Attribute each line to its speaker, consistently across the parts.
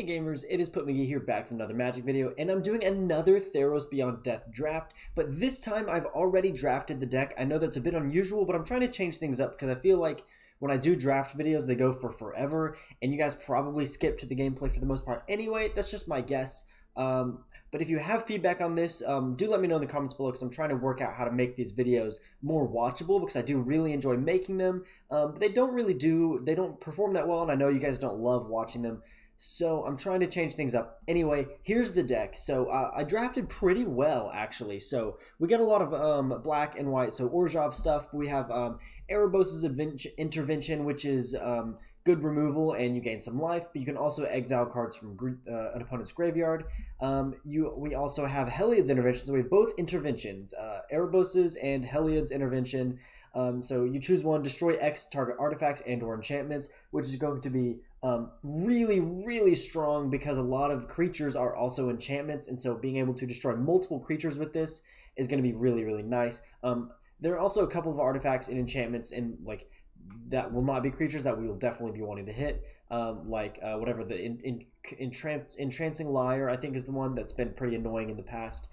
Speaker 1: Hey gamers, it is MtG here back with another Magic video, and I'm doing another Theros Beyond Death Draft, but this time I've already drafted the deck. I know that's a bit unusual, but I'm trying to change things up because I feel like when I do draft videos, they go for forever, and you guys probably skip to the gameplay for the most part anyway. That's just my guess. But if you have feedback on this, do let me know in the comments below because I'm trying to work out how to make these videos more watchable because I do really enjoy making them. But they don't perform that well, and I know you guys don't love watching them. So I'm trying to change things up. Anyway, here's the deck. So I drafted pretty well, actually. So we got a lot of black and white, so Orzhov stuff. We have Erebos' Intervention, which is good removal, and you gain some life. But you can also exile cards from an opponent's graveyard. We also have Heliod's Intervention, so we have both interventions, Erebos' and Heliod's Intervention. So you choose one, destroy X target artifacts and or enchantments, which is going to be really strong because a lot of creatures are also enchantments, and so being able to destroy multiple creatures with this is going to be really nice. There are also a couple of artifacts and enchantments and that will not be creatures that we will definitely be wanting to hit, whatever the Entrancing Liar I think is the one that's been pretty annoying in the past.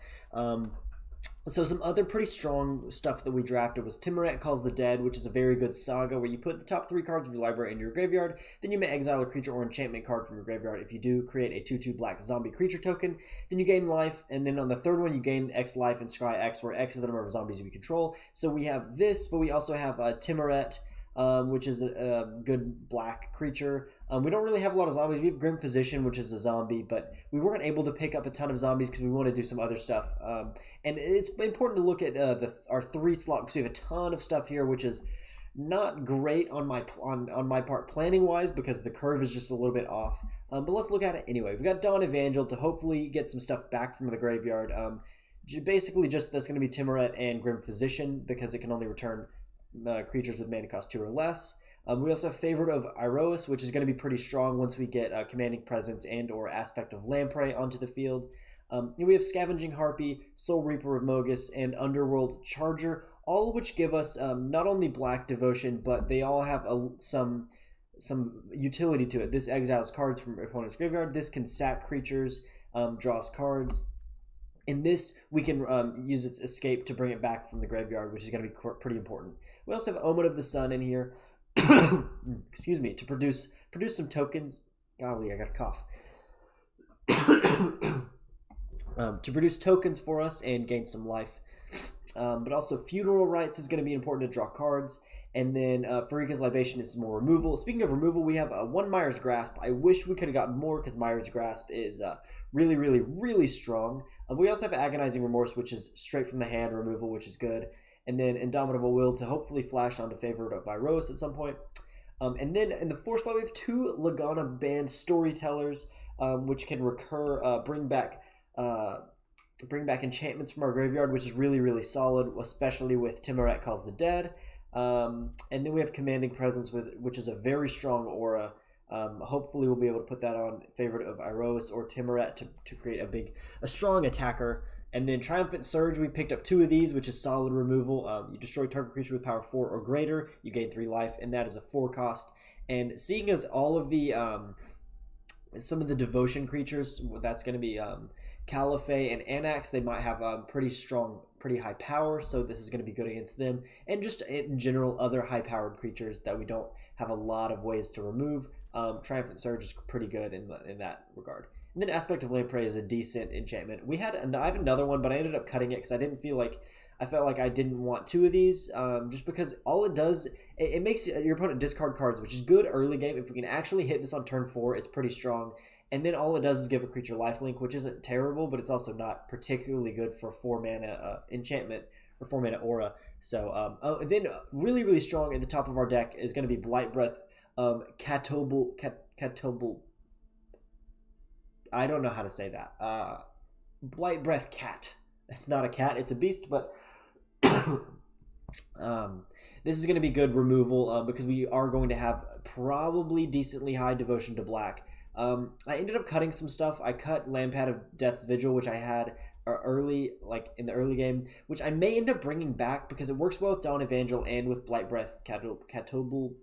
Speaker 1: So some other pretty strong stuff that we drafted was Tymaret Calls the Dead, which is a very good saga where you put the top 3 cards of your library in your graveyard, then you may exile a creature or enchantment card from your graveyard. If you do, create a 2/2 black zombie creature token, then you gain life, and then on the third one you gain X life and scry X, where X is the number of zombies you control. So we have this, but we also have Tymaret, which is a good black creature. We don't really have a lot of zombies. We have Grim Physician, which is a zombie, but we weren't able to pick up a ton of zombies because we want to do some other stuff. And it's important to look at our 3 slot because we have a ton of stuff here, which is not great on my part planning wise because the curve is just a little bit off. But let's look at it anyway. We've got Dawn Evangel to hopefully get some stuff back from the graveyard. Basically, just that's going to be Tymaret and Grim Physician because it can only return creatures with mana cost 2 or less. We also have Favorite of Erebos, which is going to be pretty strong once we get Commanding Presence and or Aspect of Lamprey onto the field. We have Scavenging Harpy, Soul Reaper of Mogus, and Underworld Charger, all of which give us not only black devotion, but they all have some utility to it. This exiles cards from opponent's graveyard. This can sack creatures, draws cards. In this, we can use its escape to bring it back from the graveyard, which is going to be pretty important. We also have Omen of the Sun in here. Excuse me, to produce some tokens. Golly, I got a cough. To produce tokens for us and gain some life. But also Funeral Rites is going to be important to draw cards. And then Farika's Libation is more removal. Speaking of removal, we have 1 Mire's Grasp. I wish we could have gotten more because Mire's Grasp is really strong. We also have Agonizing Remorse, which is straight from the hand removal, which is good. And then Indomitable Will to hopefully flash onto Favorite of Erebos at some point. And then in the 4th slot, we have 2 Lagonna-Band Storytellers, which can recur, bring back enchantments from our graveyard, which is really solid, especially with Tymaret Calls the Dead. And then we have Commanding Presence, which is a very strong aura. Hopefully we'll be able to put that on Favorite of Erebos or Tymaret to create a strong attacker. And then Triumphant Surge, we picked up 2 of these, which is solid removal. You destroy target creature with power 4 or greater, you gain 3 life, and that is a 4 cost. And seeing as all of the some of the devotion creatures, that's going to be Caliphate and Anax, they might have pretty high power, so this is going to be good against them. And just in general, other high-powered creatures that we don't have a lot of ways to remove. Triumphant Surge is pretty good in that regard. And then Aspect of Lamprey is a decent enchantment. I have another one, but I ended up cutting it because I felt like I didn't want 2 of these, just because all it does, it makes your opponent discard cards, which is good early game. If we can actually hit this on turn 4, it's pretty strong. And then all it does is give a creature lifelink, which isn't terrible, but it's also not particularly good for 4 mana enchantment or 4 mana aura. So then really strong at the top of our deck is going to be Blight-Breath Catobleplas. I don't know how to say that. Blight-Breath Cat. It's not a cat, it's a beast, but this is going to be good removal because we are going to have probably decently high devotion to black. I ended up cutting some stuff. I cut Lampad of Death's Vigil, which I had in the early game, which I may end up bringing back because it works well with Dawn Evangel and with Blight-Breath Catobleplas.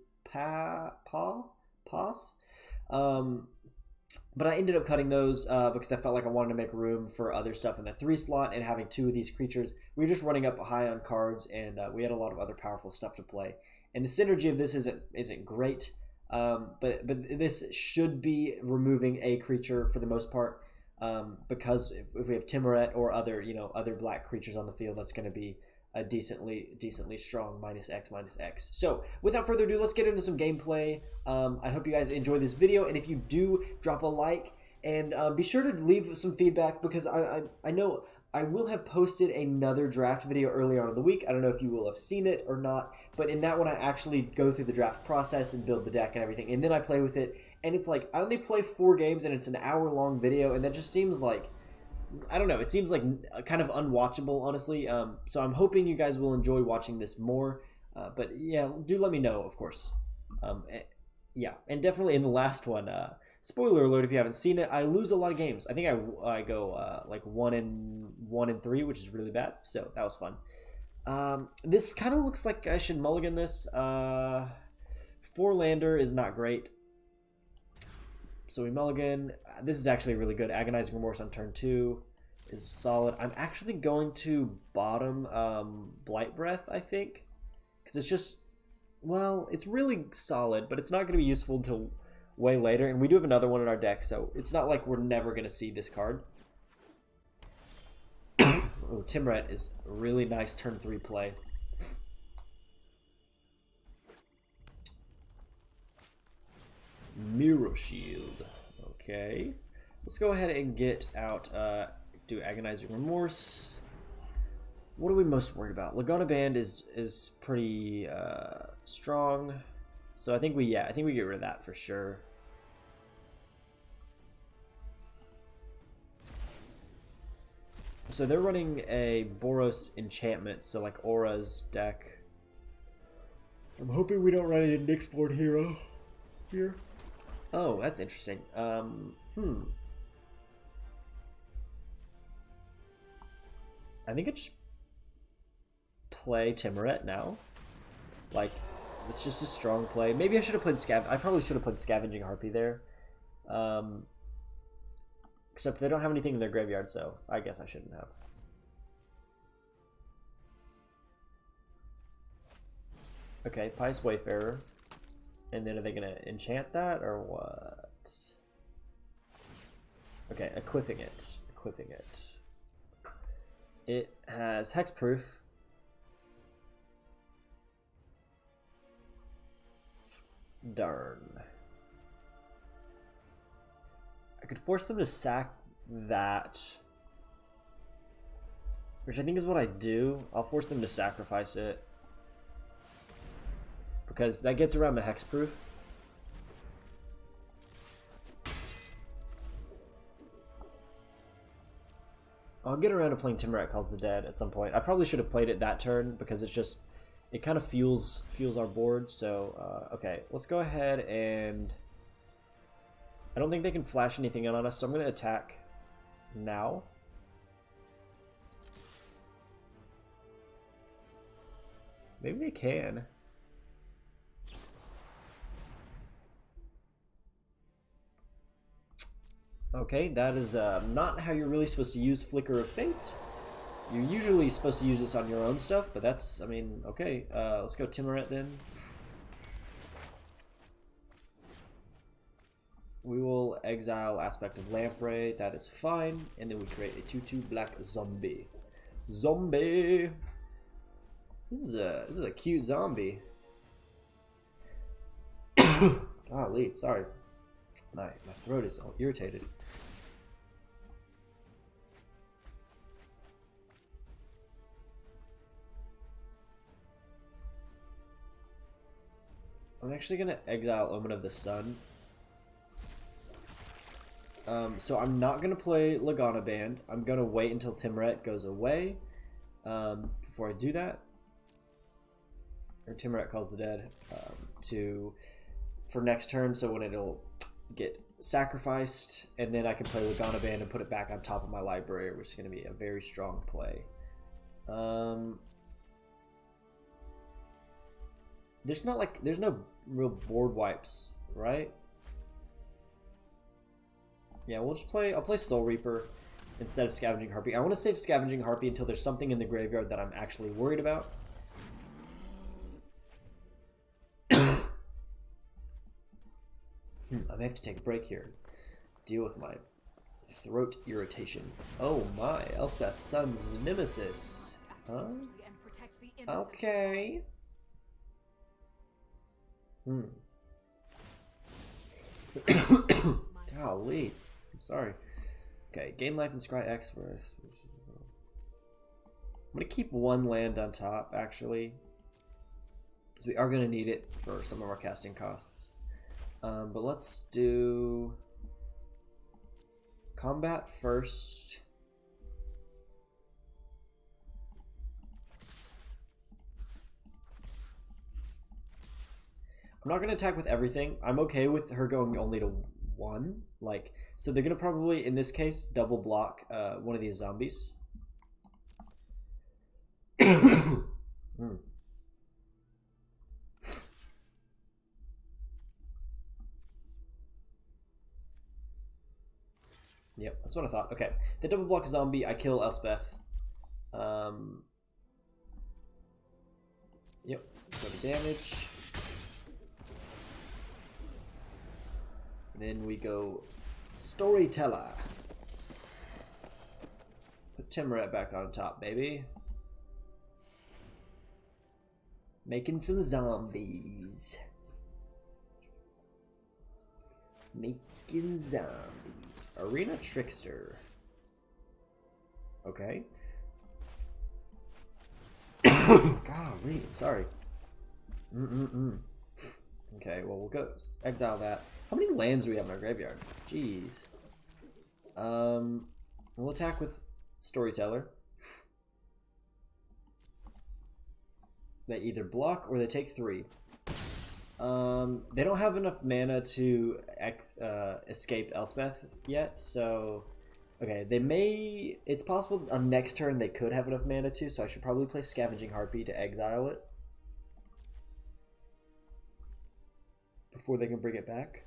Speaker 1: But I ended up cutting those because I felt like I wanted to make room for other stuff in the 3 slot, and having 2 of these creatures. We were just running up high on cards, and we had a lot of other powerful stuff to play. And the synergy of this isn't great, but this should be removing a creature for the most part, because if we have Tymaret or other black creatures on the field, that's going to be a decently strong -X. So without further ado, let's get into some gameplay. I hope you guys enjoy this video, and if you do, drop a like, and be sure to leave some feedback, because I know I will have posted another draft video earlier on in the week. I don't know if you will have seen it or not, but in that one I actually go through the draft process and build the deck and everything, and then I play with it, and it's like I only play 4 games and it's an hour-long video, and that just seems like, I don't know, it seems like kind of unwatchable, honestly. So I'm hoping you guys will enjoy watching this more. But yeah, do let me know, of course. Yeah, and definitely in the last one, spoiler alert if you haven't seen it, I lose a lot of games. I think I go like 1-3, which is really bad. So that was fun. This kind of looks like I should mulligan this. 4-lander is not great. So we mulligan. This is actually really good. Agonizing Remorse on turn 2 is solid. I'm actually going to bottom Blight-Breath, I think. Because it's just, well, it's really solid, but it's not going to be useful until way later. And we do have another one in our deck, so it's not like we're never going to see this card. Oh, Tymaret is a really nice turn 3 play. Mirror Shield. Okay. Let's go ahead and get out, do Agonizing Remorse. What are we most worried about? Lagonna-Band is pretty strong. So I think we get rid of that for sure. So they're running a Boros enchantment, so like Aura's deck. I'm hoping we don't run a Nyxborn hero here. Oh, that's interesting. I think I just play Tymaret now. Like, it's just a strong play. Maybe I should have played I probably should have played Scavenging Harpy there. Except they don't have anything in their graveyard, so I guess I shouldn't have. Okay, Pious Wayfarer. And then are they going to enchant that, or what? Okay, equipping it. Equipping it. It has hexproof. Darn. I could force them to sack that, which I think is what I do. I'll force them to sacrifice it, because that gets around the hexproof. I'll get around to playing Tymaret Calls the Dead at some point. I probably should have played it that turn, because it kind of fuels our board. So okay, let's go ahead and I don't think they can flash anything in on us, so I'm going to attack now. Maybe they can. Okay, that is not how you're really supposed to use Flicker of Fate. You're usually supposed to use this on your own stuff, but that's, I mean, okay. Let's go Tymaret then. We will exile Aspect of Lamprey, that is fine, and then we create a 2/2 black zombie. Zombie! This is a cute zombie. Golly, sorry. My throat is all irritated. I'm actually going to exile Omen of the Sun. So I'm not going to play Lagonna-Band. I'm going to wait until Tymaret goes away before I do that. Or Tymaret Calls the Dead for next turn, so when it'll get sacrificed, and then I can play Lagonna-Band and put it back on top of my library, which is going to be a very strong play. There's no real board wipes, right? Yeah, we'll just play... I'll play Soul Reaper instead of Scavenging Harpy. I want to save Scavenging Harpy until there's something in the graveyard that I'm actually worried about. I may have to take a break here. Deal with my throat irritation. Oh my, Elspeth's son's nemesis. Huh? Okay. Golly. I'm sorry. Okay, gain life and scry X. I'm gonna keep one land on top, actually. Because we are gonna need it for some of our casting costs. But let's do combat first. I'm not going to attack with everything. I'm okay with her going only to 1. Like, so they're going to probably, in this case, double block one of these zombies. Yep, that's what I thought. Okay, they double block a zombie. I kill Elspeth. Yep, let's go to damage. Then we go Storyteller. Put Tymaret back on top, baby. Making some zombies. Making zombies. Arena Trickster. Okay. Golly, I'm sorry. Okay, well, we'll go exile that. How many lands do we have in our graveyard? Jeez. We'll attack with Storyteller. They either block or they take 3. They don't have enough mana to escape Elspeth yet, so... Okay, they may... It's possible on next turn they could have enough mana to, so I should probably play Scavenging Harpy to exile it. Before they can bring it back.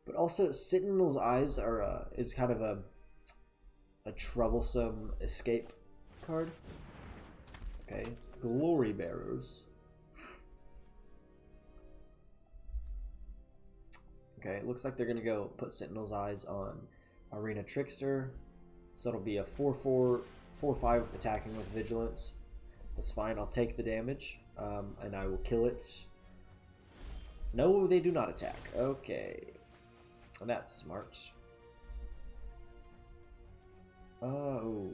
Speaker 1: But also, Sentinel's Eyes are is kind of a troublesome escape card. Okay, Glory Bearers. Okay, it looks like they're gonna go put Sentinel's Eyes on Arena Trickster. So it'll be a 4/4, 4/5 attacking with Vigilance. That's fine, I'll take the damage, and I will kill it. No, they do not attack. Okay. That's smart. Oh,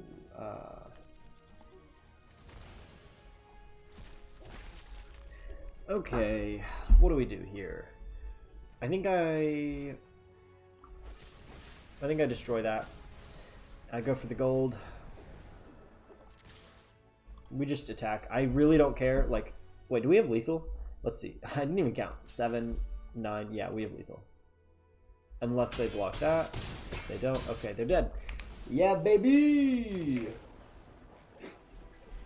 Speaker 1: okay, what do we do here? I think I destroy that. I go for the gold. We just attack. I really don't care. Like, wait, do we have lethal? Let's see. I didn't even count. 7, 9. Yeah, we have lethal. Unless they block that. They don't. Okay, they're dead. Yeah, baby!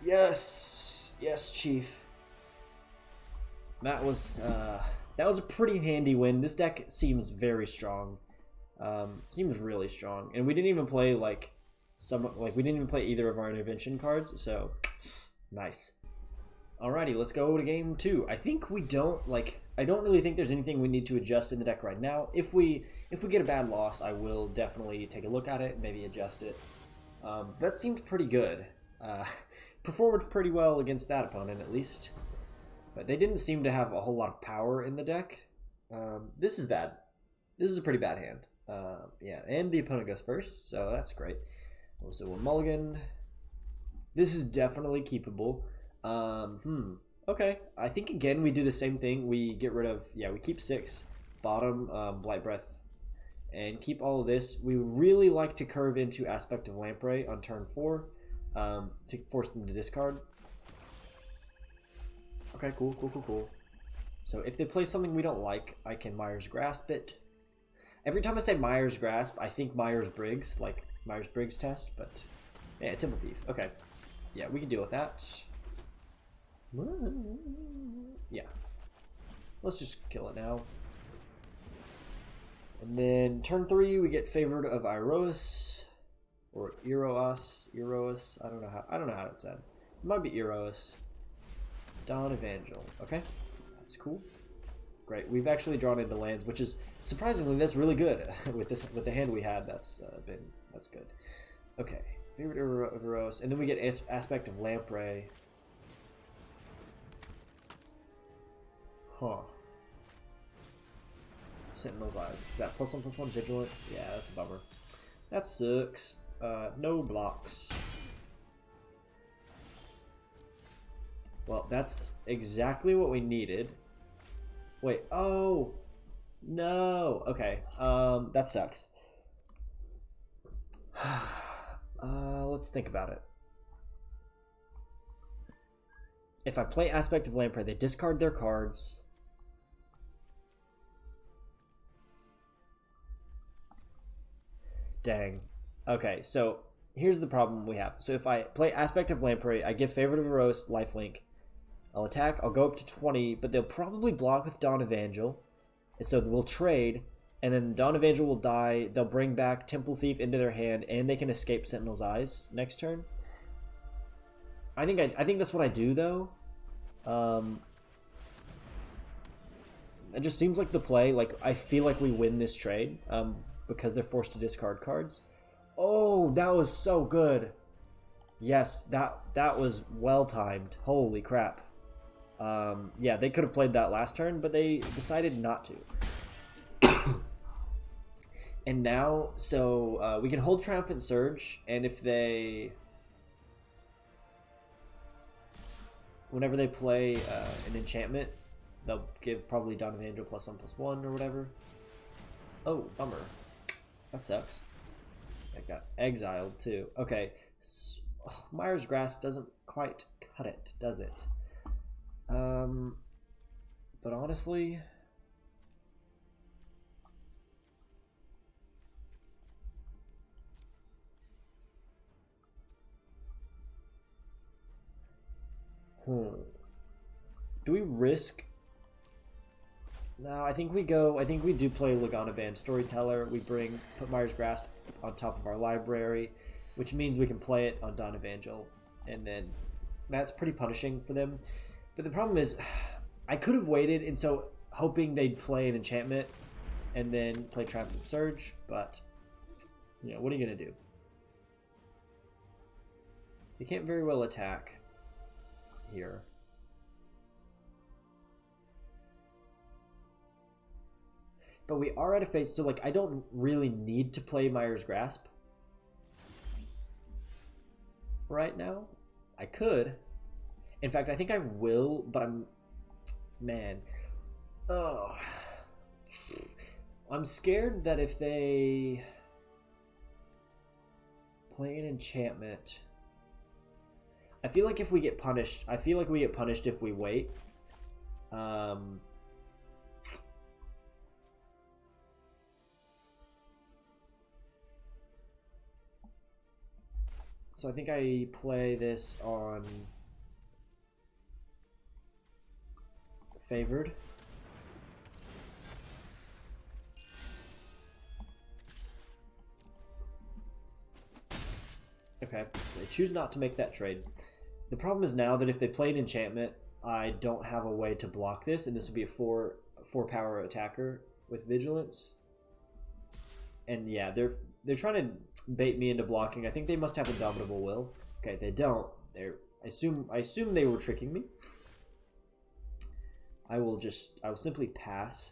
Speaker 1: Yes! Yes, Chief. That was a pretty handy win. This deck seems very strong. Seems really strong. And we didn't even play, we didn't even play either of our intervention cards, so nice. Alrighty, let's go to game 2. I think we don't, I don't really think there's anything we need to adjust in the deck right now. If we get a bad loss, I will definitely take a look at it, maybe adjust it. That seemed pretty good. Performed pretty well against that opponent, at least. But they didn't seem to have a whole lot of power in the deck. This is bad. This is a pretty bad hand. Yeah, and the opponent goes first, so that's great. So we'll mulligan. This is definitely keepable. Okay. I think again we do the same thing. We get rid of, we keep 6, bottom, Blight-Breath, and keep all of this. We really like to curve into Aspect of Lamprey on turn 4 to force them to discard. Okay, cool. So if they play something we don't like, I can Mire's Grasp it. Every time I say Mire's Grasp, I think Myers-Briggs, like Myers-Briggs test, but yeah, Temple Thief. Okay. Yeah, we can deal with that. Yeah. Let's just kill it now. And then turn 3, we get Favored of Erebos or Erebos. I don't know how it's said. It might be Erebos. Dawn Evangel. Okay, that's cool. Great. We've actually drawn into lands, which is surprisingly that's really good with the hand we had. That's good. Okay, Favored of Erebos, and then we get Aspect of Lamprey. Huh. Sentinel's Eyes. Is that +1/+1 vigilance? Yeah, that's a bummer. That sucks. No blocks. Well, that's exactly what we needed. Wait, oh no. Okay. That sucks. Let's think about it. If I play Aspect of Lamprey, they discard their cards. Dang. Okay, so here's the problem we have. So if I play Aspect of Lamprey, I give Favorite of Erebos lifelink. I'll attack, I'll go up to 20, but they'll probably block with Dawn Evangel. And so we'll trade, and then Dawn Evangel will die. They'll bring back Temple Thief into their hand, and they can escape Sentinel's Eyes next turn. I think that's what I do, though. It just seems like the play. Like, I feel like we win this trade because they're forced to discard cards. Oh, that was so good. Yes, that was well timed. Holy crap. Yeah, they could have played that last turn, but they decided not to. And now, so we can hold Triumphant Surge, and if they... Whenever they play an enchantment, they'll give probably Dawn Evangel +1/+1 or whatever. Oh, bummer. That sucks. I got exiled too. Okay. So, Mire's Grasp doesn't quite cut it, does it? But honestly... Do we risk? No, I think we do play Lagonna-Band Storyteller. We put Mire's Grasp on top of our library, which means we can play it on Dawn Evangel, and then that's pretty punishing for them. But the problem is, I could have waited, and so hoping they'd play an enchantment and then play Triumphant Surge, but you know, what are you gonna do? You can't very well attack here. But we are at a phase, so like I don't really need to play Mire's Grasp right now. I could. In fact, I think I will, but man. Oh. I'm scared that if they play an enchantment, I feel like if we get punished, if we wait. So I think I play this on Favored. Okay, they choose not to make that trade. The problem is now that if they play an enchantment, I don't have a way to block this, and this would be a 4 power attacker with vigilance. And yeah, they're trying to bait me into blocking. I think they must have Indomitable Will. Okay, they don't. I assume they were tricking me. I will simply pass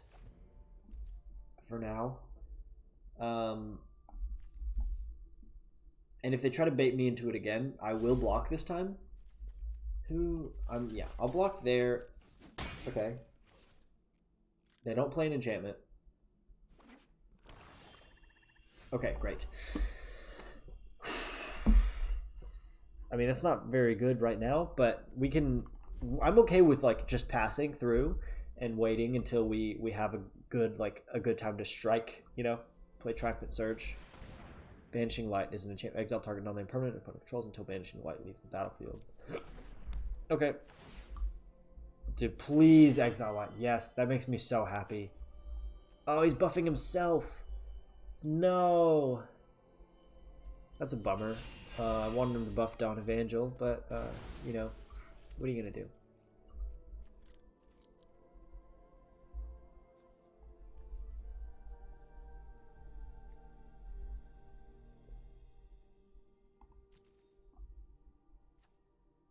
Speaker 1: for now. And if they try to bait me into it again, I will block this time. Yeah, I'll block there. Okay. They don't play an enchantment. Okay, great. I mean, that's not very good right now, but we can... I'm okay with like just passing through and waiting until we have a good time to strike, you know, play Triumphant Surge. Banishing Light is an enchantment. Exile target non-land permanent opponent controls until Banishing Light leaves the battlefield. Okay. Dude, please Exile Light. Yes, that makes me so happy. Oh, he's buffing himself. No. That's a bummer. I wanted him to buff Dawn Evangel, but, you know, what are you going to do?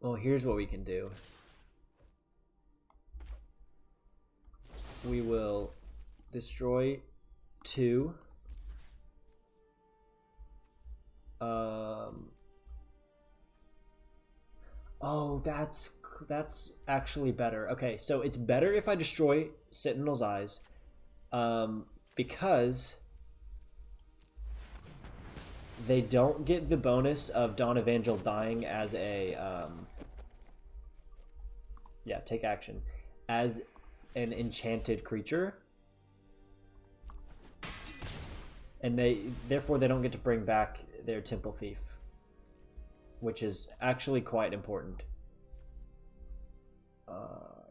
Speaker 1: Well, here's what we can do. We will destroy 2. Oh, that's actually better. Okay, so it's better if I destroy Sentinel's Eyes, because they don't get the bonus of Dawn Evangel dying as a yeah, take action as an enchanted creature, and therefore they don't get to bring back their Temple Thief, which is actually quite important.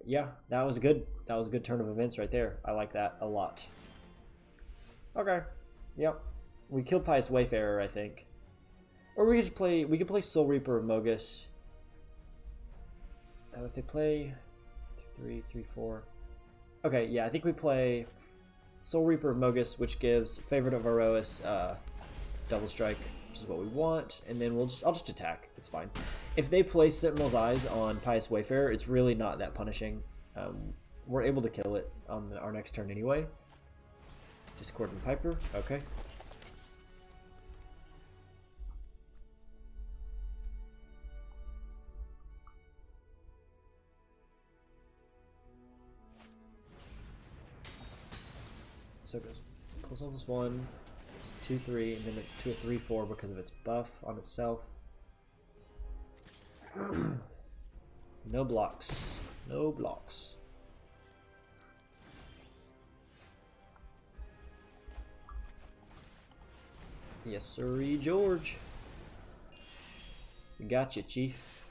Speaker 1: Yeah, that was good. That was a good turn of events right there. I like that a lot. Okay, yep. We killed Pious Wayfarer, I think, or we could play Soul Reaper of Mogus. If they play 3, 4. Okay, yeah, I think we play Soul Reaper of Mogus, which gives Favorite of Aroas double strike, which is what we want, and then I'll just attack. It's fine. If they play Sentinel's Eyes on Pious Wayfarer, it's really not that punishing. We're able to kill it on our next turn anyway. Discordant Piper, okay. So it goes +1/+1, 2, 3, and then to a 3, 4 because of its buff on itself. No blocks. No blocks. Yes, sirree, George. We got you, Chief.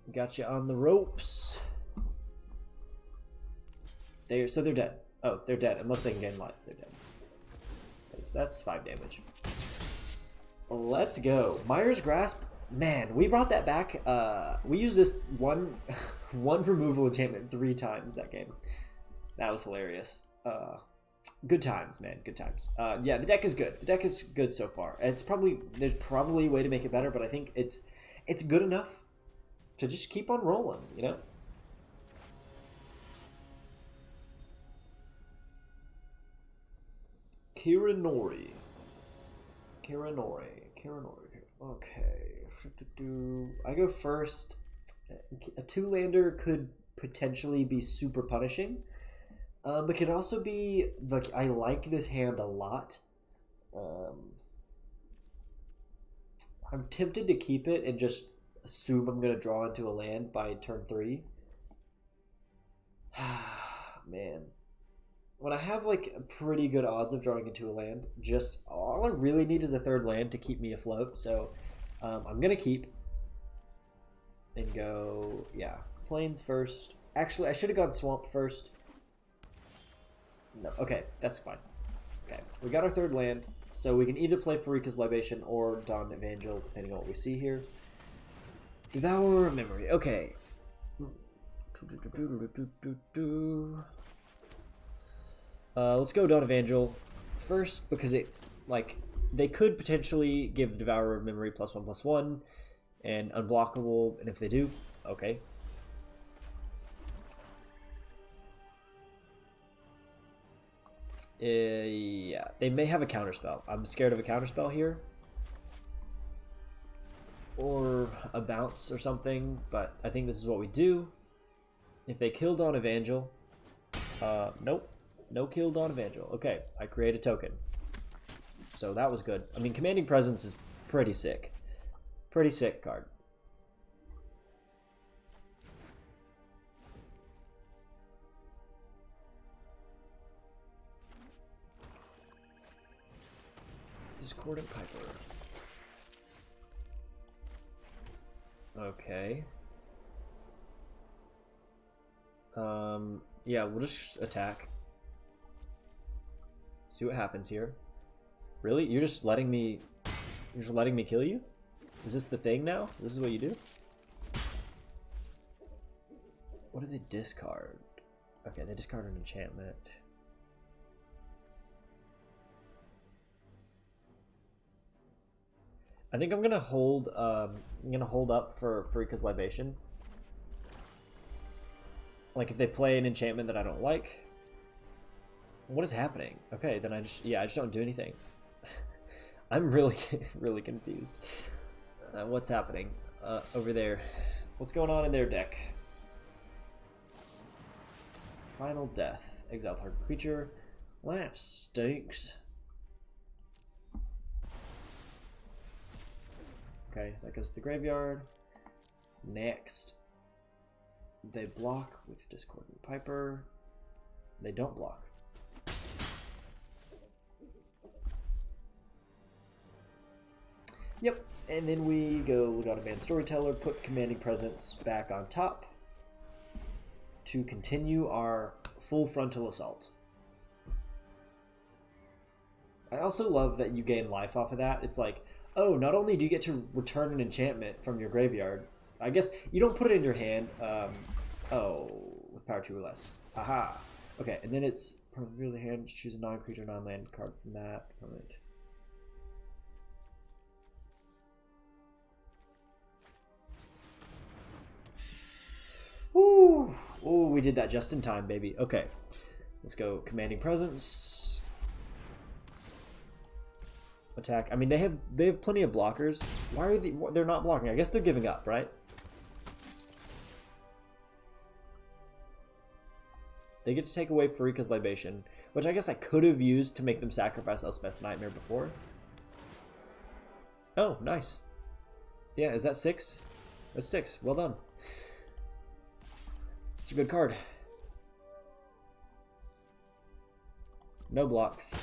Speaker 1: We got you on the ropes. So they're dead. Oh, they're dead. Unless they can gain life, they're dead. That's 5 damage. Let's go. Mire's Grasp. Man, we brought that back. We used this one removal enchantment 3 times that game. That was hilarious. Good times, man. Good times. Yeah, the deck is good. The deck is good so far. There's probably a way to make it better, but I think it's good enough to just keep on rolling, you know? Kiranori. Okay. I go first. A 2-lander could potentially be super punishing. But could also be, like, I like this hand a lot. I'm tempted to keep it and just assume I'm going to draw into a land by turn 3. Man. When I have, like, pretty good odds of drawing into a land, just all I really need is a 3rd land to keep me afloat. So I'm going to keep and go, yeah, plains first. Actually, I should have gone swamp first. No, okay, that's fine. Okay, we got our 3rd land, so we can either play Farika's Libation or Dawn Evangel, depending on what we see here. Devour Memory, okay. Let's go Dawn Evangel first, because they could potentially give the Devourer of Memory +1/+1 and unblockable, and if they do, okay. Yeah, they may have a counterspell. I'm scared of a counterspell here. Or a bounce or something, but I think this is what we do. If they kill Dawn Evangel, nope. No kill Dawn Evangel. Okay, I create a token. So that was good. I mean, Commanding Presence is pretty sick. Pretty sick card. Discordant Piper. Okay. Yeah, we'll just attack. See what happens here. Really? You're just letting me kill you? Is this the thing now? This is what you do? What do they discard? Okay, they discard an enchantment. I think I'm gonna hold up for Freaka's Libation. Like if they play an enchantment that I don't like. What is happening? Okay, then I just don't do anything. I'm really really confused. What's happening over there? What's going on in their deck? Final Death. Exile target creature. Well, that stinks. Okay, that goes to the graveyard. Next. They block with Discordant Piper. They don't block. Yep, and then we go Lagonna-Band Storyteller, put Commanding Presence back on top to continue our full frontal assault. I also love that you gain life off of that. It's like, oh, not only do you get to return an enchantment from your graveyard, I guess you don't put it in your hand. Oh, with power 2 or less. Aha. Okay, and then it's reveal the hand, choose a non-creature, non-land card from that. From it. Ooh, ooh, we did that just in time, baby. Okay, let's go. Commanding Presence. Attack. I mean, they have plenty of blockers. Why are they're not blocking? I guess they're giving up, right? They get to take away Freaka's Libation, which I guess I could have used to make them sacrifice Elspeth's Nightmare before. Oh, nice. Yeah, is that 6? That's 6. Well done. It's a good card. No blocks.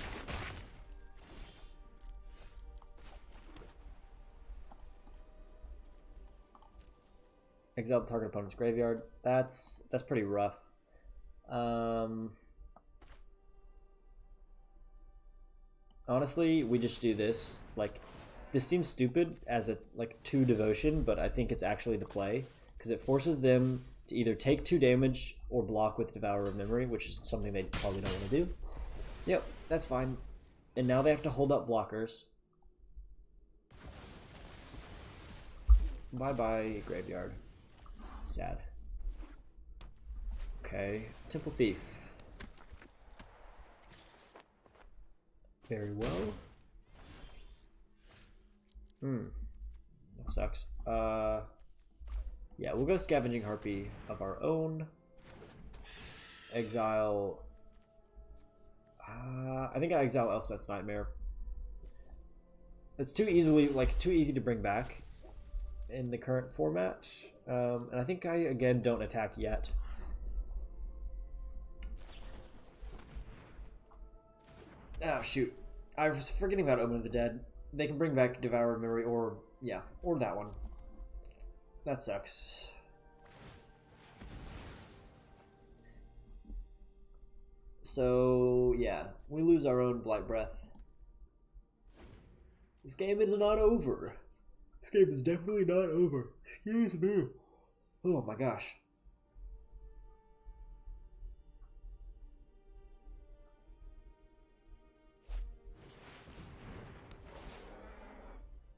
Speaker 1: Exile the target opponent's graveyard. That's pretty rough. Honestly, we just do this. Like, this seems stupid as a 2 devotion, but I think it's actually the play because it forces them to either take 2 damage or block with Devourer of Memory, which is something they probably don't want to do. Yep, that's fine. And now they have to hold up blockers. Bye-bye, graveyard. Sad. Okay, Temple Thief. Very well. That sucks. Yeah, we'll go Scavenging Harpy of our own. Exile. I think I exile Elspeth's Nightmare. It's too easy to bring back in the current format. And I think I again don't attack yet. Oh shoot. I was forgetting about Omen of the Dead. They can bring back Devourer of Memory or that one. That sucks. So, yeah, we lose our own Blight-Breath. This game is not over. This game is definitely not over. Excuse me. Oh my gosh.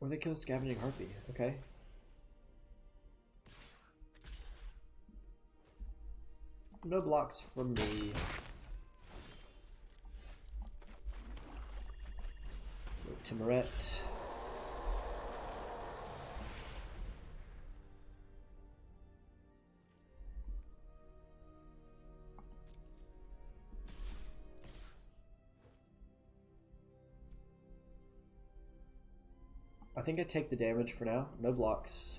Speaker 1: Or they kill Scavenging Harpy. Okay. No blocks from me. Tymaret. I think I take the damage for now. No blocks.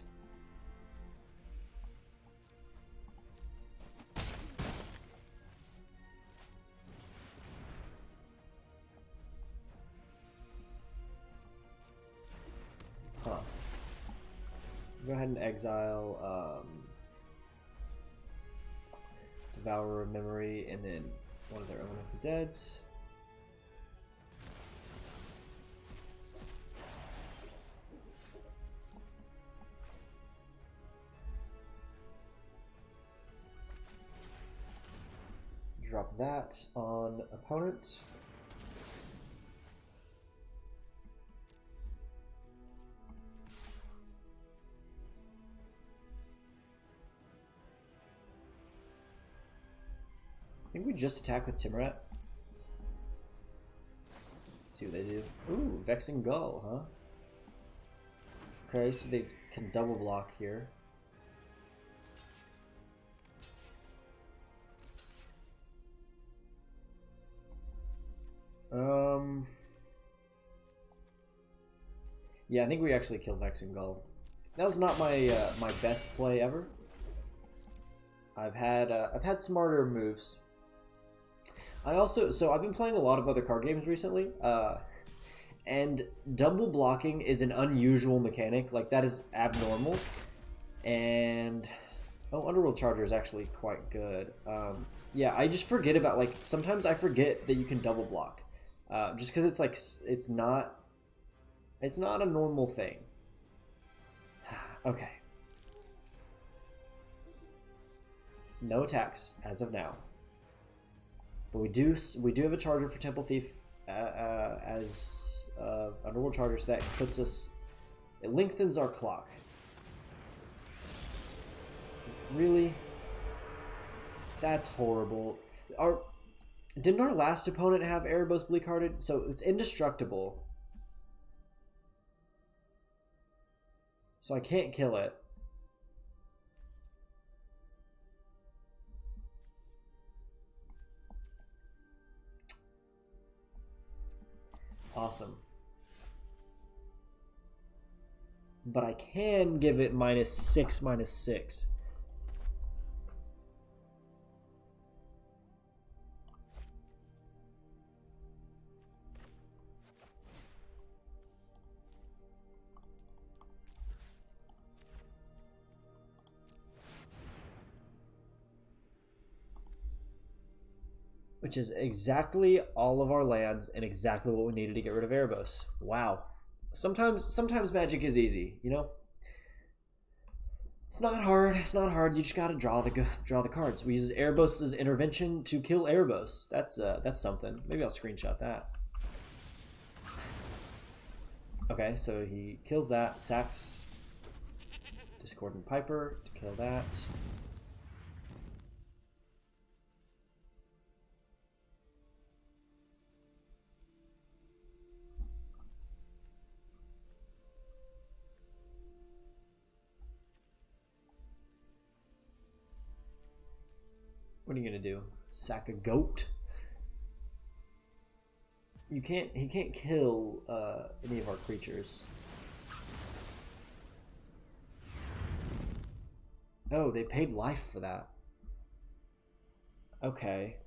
Speaker 1: Huh. Go ahead and exile Devourer of Memory and then one of their Omen of the Deads. block that on opponent. I think we just attack with Tymaret. See what they do. Ooh, Vexing Gull, huh? Okay, so they can double block here. Yeah, I think we actually killed Vexing Gull. That was not my my best play ever. I've had smarter moves. So I've been playing a lot of other card games recently, and double blocking is an unusual mechanic. Like, that is abnormal. And Underworld Charger is actually quite good. Yeah, I just forget about, like, sometimes I forget that you can double block, just because it's like it's not a normal thing. Okay. No attacks as of now. But we do have a charger for Temple Thief as Underworld Charger, so that puts us. It lengthens our clock. Really? That's horrible. Didn't our last opponent have Erebos bleak hearted? So it's indestructible. So I can't kill it. Awesome. But I can give it -6/-6. Which is exactly all of our lands and exactly what we needed to get rid of Erebos. Wow. Sometimes Magic is easy, you know? It's not hard. It's not hard. You just gotta draw the cards. We use Erebos' intervention to kill Erebos. That's something. Maybe I'll screenshot that. Okay, so he kills that, sacks Discordant Piper to kill that. What are you gonna do? Sack a goat? He can't kill any of our creatures. Oh, they paid life for that. Okay.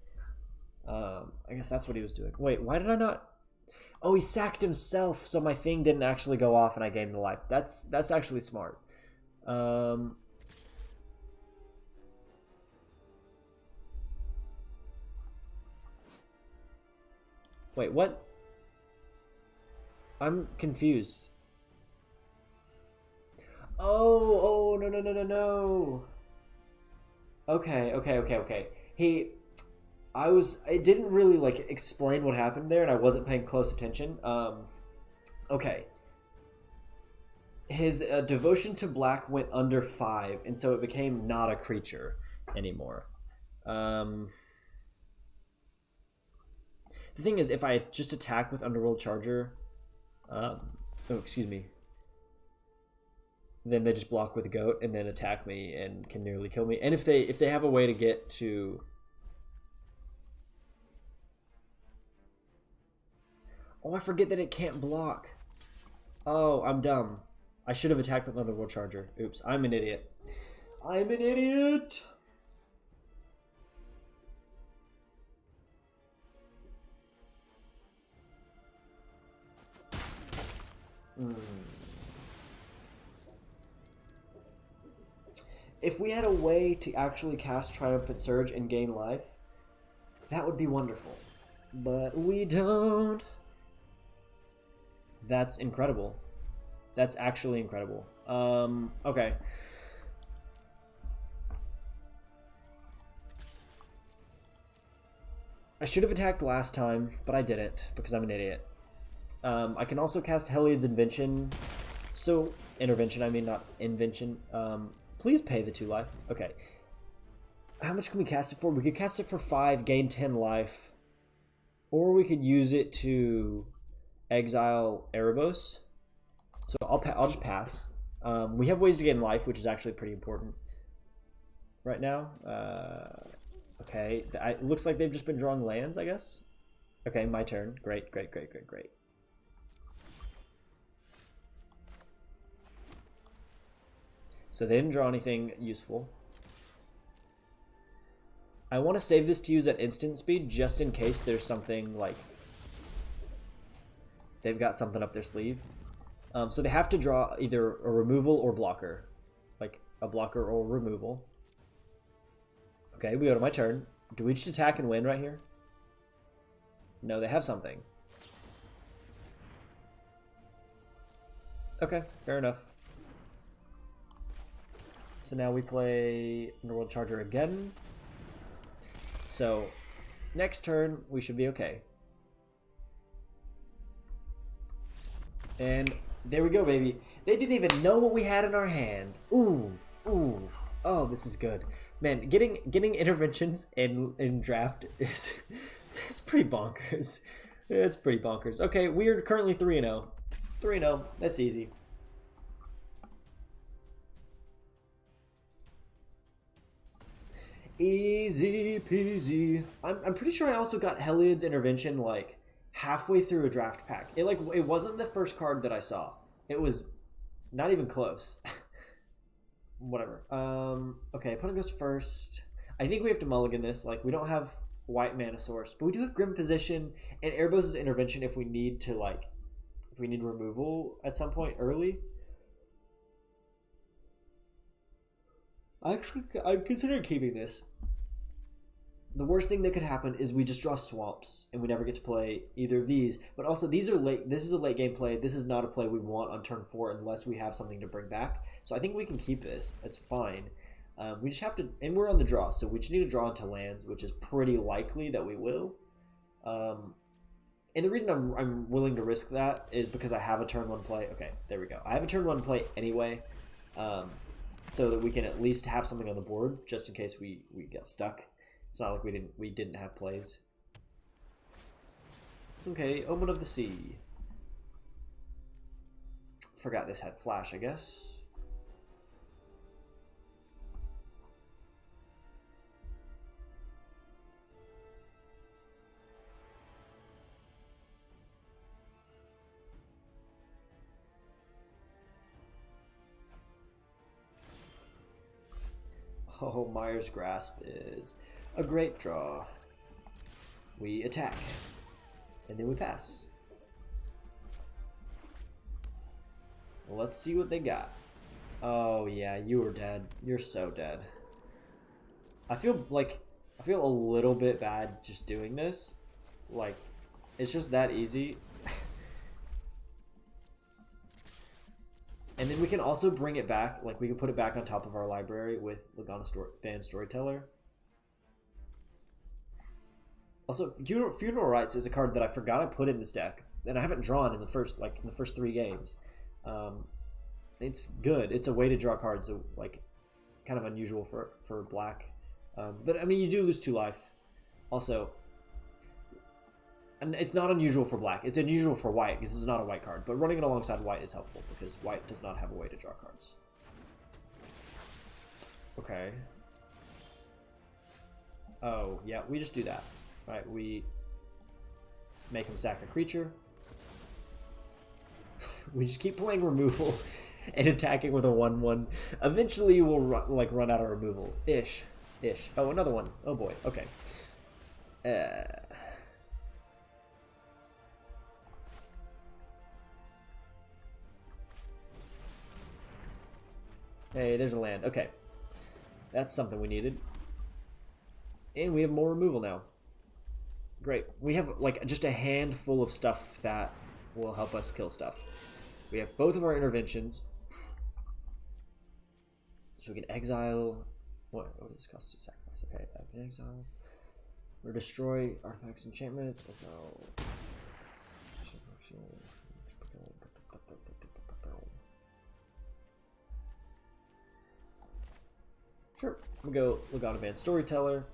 Speaker 1: I guess that's what he was doing. Wait, why did I not? Oh, he sacked himself, so my thing didn't actually go off and I gained the life. That's actually smart. Wait, what? I'm confused. Oh, no. Okay. It didn't really, like, explain what happened there, and I wasn't paying close attention. Okay. His devotion to black went under 5, and so it became not a creature anymore. The thing is, if I just attack with Underworld Charger, then they just block with Goat and then attack me and can nearly kill me. And if they have a way to get to, I forget that it can't block. Oh, I'm dumb. I should have attacked with Underworld Charger. Oops, I'm an idiot. I'm an idiot. If we had a way to actually cast Triumphant Surge and gain life, that would be wonderful. But we don't. That's incredible. That's actually incredible. Okay. I should have attacked last time, but I didn't because I'm an idiot. I can also cast Heliod's Invention. So, Intervention, I mean, not Invention. Please pay the 2 life. Okay. How much can we cast it for? We could cast it for 5, gain 10 life. Or we could use it to exile Erebos. So I'll just pass. We have ways to gain life, which is actually pretty important right now. Okay, it looks like they've just been drawing lands, I guess. Okay, my turn. Great, great, great, great, great. So they didn't draw anything useful. I want to save this to use at instant speed just in case there's something like they've got something up their sleeve. So they have to draw either a removal or blocker. Like a blocker or removal. Okay, we go to my turn. Do we just attack and win right here? No, they have something. Okay, fair enough. So now we play Underworld Charger again. So next turn we should be okay. And there we go, baby. They didn't even know what we had in our hand. Ooh, ooh. Oh, this is good. Man, getting interventions in draft is it's pretty bonkers. It's pretty bonkers. Okay, we're currently 3-0. 3-0. That's easy. Easy peasy. I'm pretty sure I also got Heliod's Intervention like halfway through a draft pack. It wasn't the first card that I saw. It was not even close. Whatever. Okay, opponent goes first. I think we have to mulligan this. Like, we don't have white mana source, but we do have Grim Physician and Erebos' Intervention if we need to, like, if we need removal at some point early. Actually, I'm considering keeping this. The worst thing that could happen is we just draw swamps and we never get to play either of these. But also, these are late. This is a late game play. This is not a play we want on turn 4 unless we have something to bring back. So I think we can keep this. It's fine. We just have to, and we're on the draw, so we just need to draw into lands, which is pretty likely that we will. And the reason I'm willing to risk that is because I have a turn 1 play. Okay, there we go. I have a turn 1 play anyway, so that we can at least have something on the board just in case we get stuck. It's not like we didn't have plays. Okay, Omen of the Sea. Forgot this had flash, I guess. Oh, Mire's Grasp is a great draw. We attack, and then we pass. Well, let's see what they got. Oh yeah, you were dead. You're so dead. I feel a little bit bad just doing this. Like, it's just that easy. And then we can also bring it back, like we can put it back on top of our library with Lagonna-Band Storyteller. Also, Funeral Rites is a card that I forgot I put in this deck, and I haven't drawn in the first 3 games. It's good. It's a way to draw cards, so like kind of unusual for black. But I mean, you do lose 2 life. Also, and it's not unusual for black. It's unusual for white because this is not a white card. But running it alongside white is helpful because white does not have a way to draw cards. Okay. Oh, yeah, we just do that. Right, we make him sack a creature. We just keep playing removal and attacking with a 1/1. Eventually we'll run out of removal. Ish. Oh, another one. Oh boy. Okay. Hey, there's a land. Okay. That's something we needed. And we have more removal now. Great. We have like just a handful of stuff that will help us kill stuff. We have both of our interventions. So we can exile. What does this cost to sacrifice? Okay, I can exile. Or destroy artifacts, enchantments. Sure. We go Lagonna-Band Storyteller.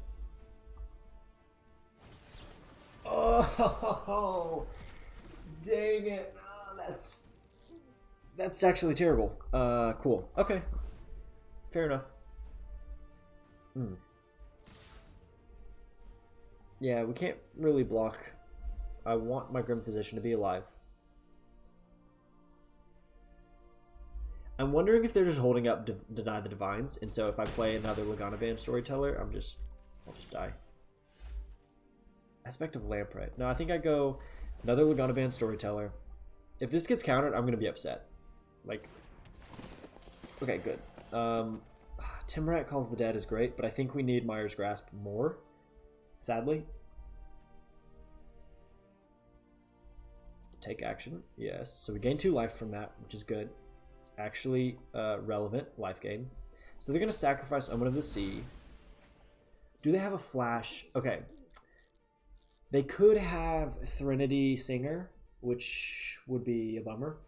Speaker 1: Oh, dang it! Oh, that's actually terrible. Cool. Okay, fair enough. Yeah, we can't really block. I want my Grim Physician to be alive. I'm wondering if they're just holding up Deny the Divines, and so if I play another Lagonna-Band Storyteller, I'll just die. Aspect of Lamprey. No, I think I go another Lagonna-Band Storyteller. If this gets countered, I'm gonna be upset. Like, okay, good. Tymaret Calls the Dead is great, but I think we need Mire's Grasp more, sadly. Take action, yes. So we gain 2 life from that, which is good. It's actually relevant life gain. So they're gonna sacrifice Omen of the Sea. Do they have a flash? Okay. They could have Threnody Singer, which would be a bummer.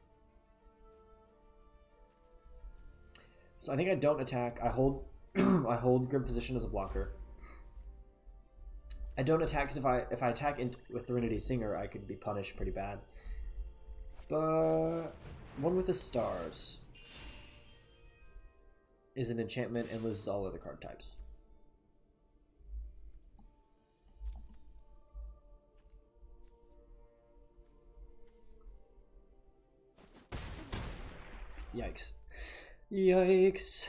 Speaker 1: So I think I don't attack. I hold I hold Grim Physician as a blocker. I don't attack because if I attack with Threnody Singer, I could be punished pretty bad. But One with the Stars is an enchantment and loses all other card types. Yikes. Yikes.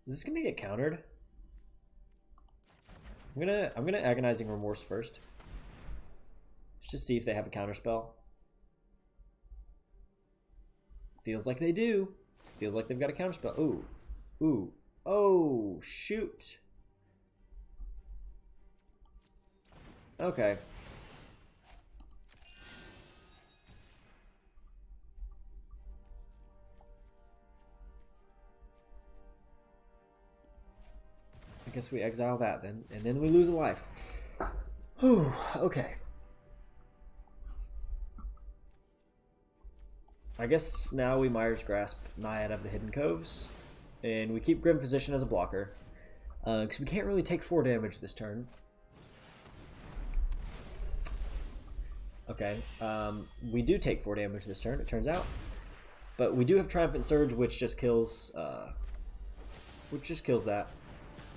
Speaker 1: Is this gonna get countered? I'm gonna Agonizing Remorse first. Just to see if they have a counterspell. Feels like they do. Feels like they've got a counterspell. Ooh. Ooh. Oh, shoot. Okay. I guess we exile that then, and then we lose a life. Whew, okay. I guess now we Mire's Grasp Naiad of the Hidden Coves. And we keep Grim Physician as a blocker. Because we can't really take 4 damage this turn. Okay. We do take 4 damage this turn, it turns out. But we do have Triumphant Surge, which just kills that.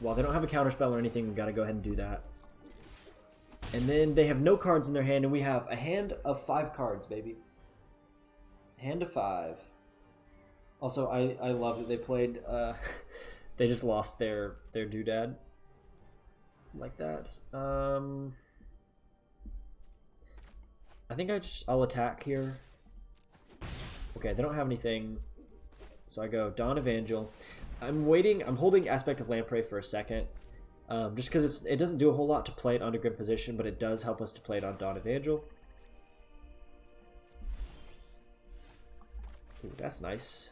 Speaker 1: While they don't have a counterspell or anything, we've got to go ahead and do that. And then they have no cards in their hand, and we have a hand of 5 cards, baby. Hand of 5. Also, I love that they played, they just lost their doodad. Like that. I think I'll attack here. Okay, they don't have anything. So I go Dawn Evangel. I'm holding Aspect of Lamprey for a second. Just because it doesn't do a whole lot to play it under Grim Physician, but it does help us to play it on Dawn Evangel. Ooh, that's nice.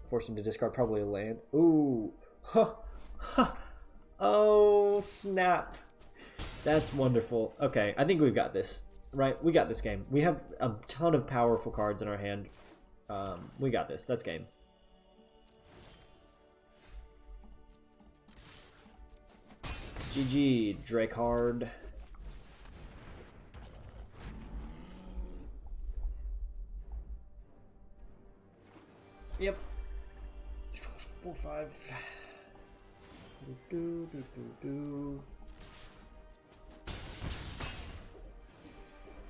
Speaker 1: Force him to discard probably a land. Ooh. Huh. Huh. Oh, snap. That's wonderful. Okay, I think we've got this. Right? We got this game. We have a ton of powerful cards in our hand. We got this. That's game. GG, Drakehard. Yep. 4-5.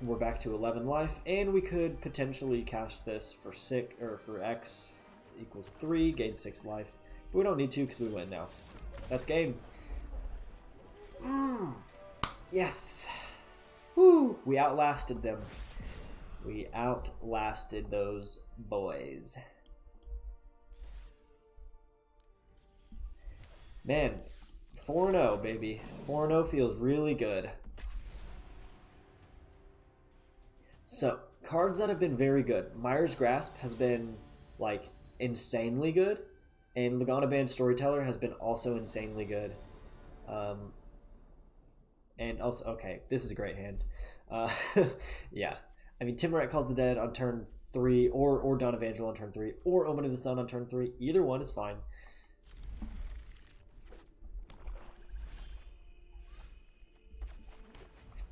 Speaker 1: We're back to 11 life, and we could potentially cast this for 6 or for X equals 3, gain 6 life. But we don't need to because we win now. That's game. Yes. Woo! We outlasted them. We outlasted those boys. Man, 4-0, baby. 4-0 feels really good. So, cards that have been very good. Mire's Grasp has been, like, insanely good. And Lagonna-Band Storyteller has been also insanely good. And also, okay, this is a great hand. Yeah. I mean, Tymaret Calls the Dead on turn 3, or Dawn Evangel on turn 3, or Omen of the Sun on turn 3. Either one is fine.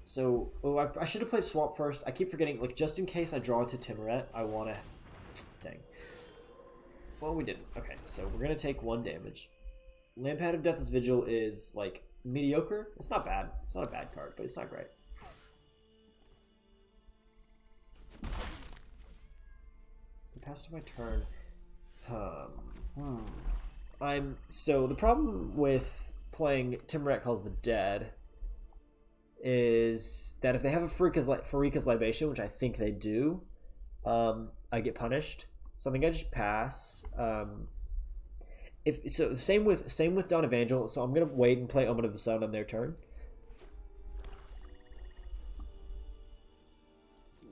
Speaker 1: So, I should have played Swamp first. I keep forgetting, like, just in case I draw to Tymaret, I want to... Dang. Well, we didn't. Okay, so we're going to take 1 damage. Lampad of Death's Vigil is, like, mediocre. It's not bad. It's not a bad card, but it's not great. So pass to my turn. So the problem with playing Tymaret Calls the Dead is that if they have a Pharika's Libation, which I think they do, I get punished. So I think I just pass. Same with Dawn Evangel. So I'm gonna wait and play Omen of the Sun on their turn.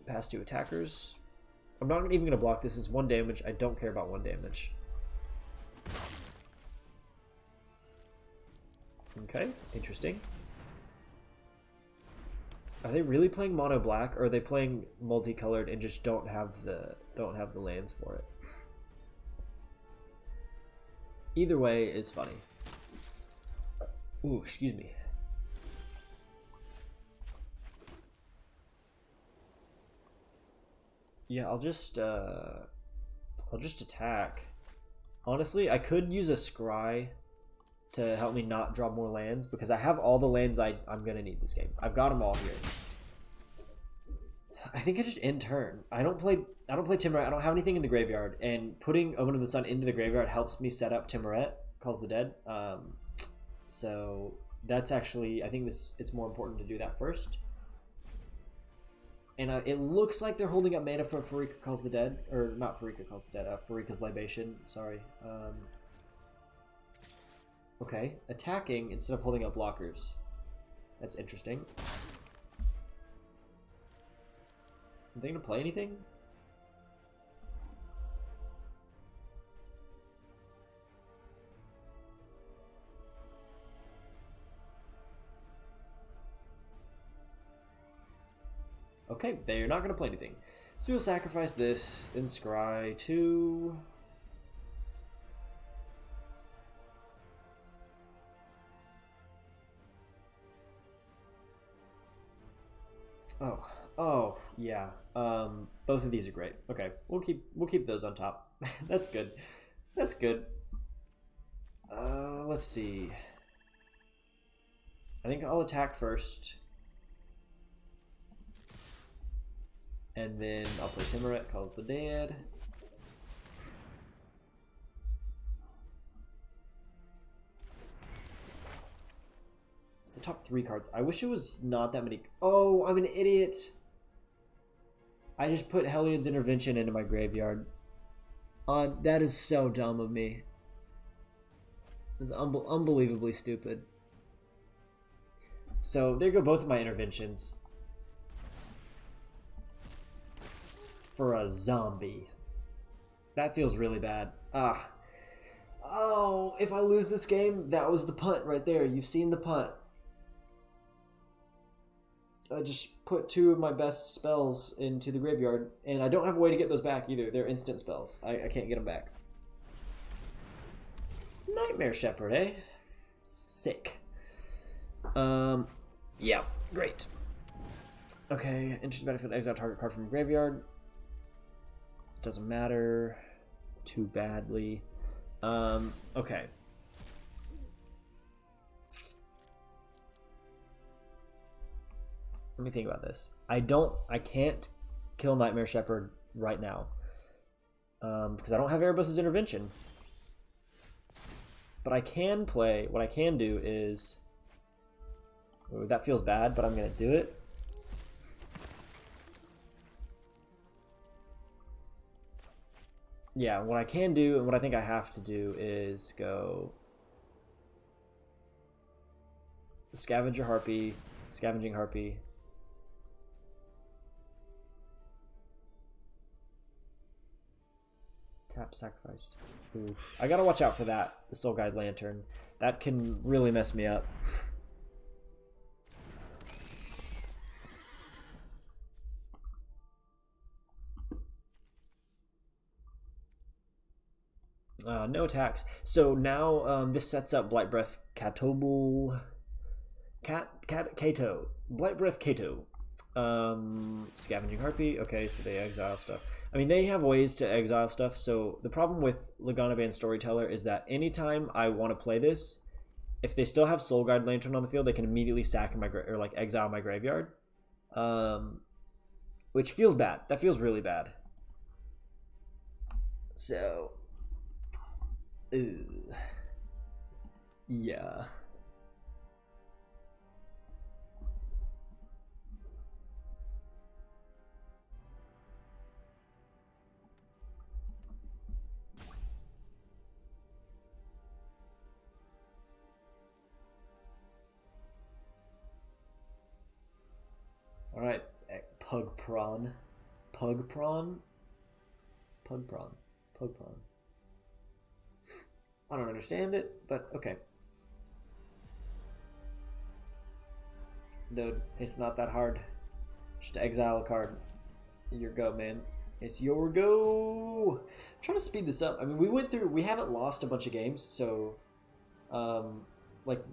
Speaker 1: Pass 2 attackers. I'm not even gonna block. This is 1 damage. I don't care about 1 damage. Okay, interesting. Are they really playing mono black, or are they playing multicolored and just don't have the lands for it? Either way is funny. Ooh, excuse me. Yeah, I'll just attack. Honestly, I could use a scry to help me not draw more lands, because I have all the lands I'm gonna need this game. I've got them all here. I think I just end turn. I don't play Tymaret. I don't have anything in the graveyard, and putting Omen of the Sun into the graveyard helps me set up Tymaret Calls the Dead. So that's actually, I think it's more important to do that first. And it looks like they're holding up mana for Pharika Calls the Dead, or not Pharika Calls the Dead, Pharika's Libation. Sorry. Okay, attacking instead of holding up blockers. That's interesting. Are they gonna play anything? Okay, they're not gonna play anything. So we'll sacrifice this, then scry 2. Oh, yeah. Both of these are great. Okay, we'll keep those on top. That's good. That's good. Let's see. I think I'll attack first. And then I'll play Tymaret Calls the Dead. It's the top 3 cards. I wish it was not that many. Oh, I'm an idiot. I just put Heliod's Intervention into my graveyard. That is so dumb of me. This is unbelievably stupid. So there go both of my interventions. For a zombie. That feels really bad. Oh, if I lose this game, that was the punt right there. You've seen the punt. I just put 2 of my best spells into the graveyard, and I don't have a way to get those back either. They're instant spells. I can't get them back. Nightmare Shepherd, eh? Sick. Yeah, great. Okay, interest benefit, exile target card from the graveyard. Doesn't matter too badly. Okay. Let me think about this. I can't kill Nightmare Shepherd right now. Because I don't have Erebos' Intervention. But I can play, what I can do is, oh, that feels bad, but I'm going to do it. Yeah, what I can do, and what I think I have to do, is go Scavenging Harpy, Tap sacrifice. Ooh. I gotta watch out for that, the Soul Guide Lantern. That can really mess me up. No attacks. So now this sets up Blight-Breath Catobleplas. Cato. Blight-Breath Cato. Scavenging Harpy. Okay, so they exile stuff. I mean, they have ways to exile stuff. So the problem with Lagonna-Band Storyteller is that anytime I want to play this, if they still have Soul Guide Lantern on the field, they can immediately sack my or like exile my graveyard, which feels bad. That feels really bad. So, yeah. All right, Pug Prawn. I don't understand it, but okay. Dude, it's not that hard. Just exile a card. Your go, man. It's your go. I'm trying to speed this up. I mean, we haven't lost a bunch of games, so, like,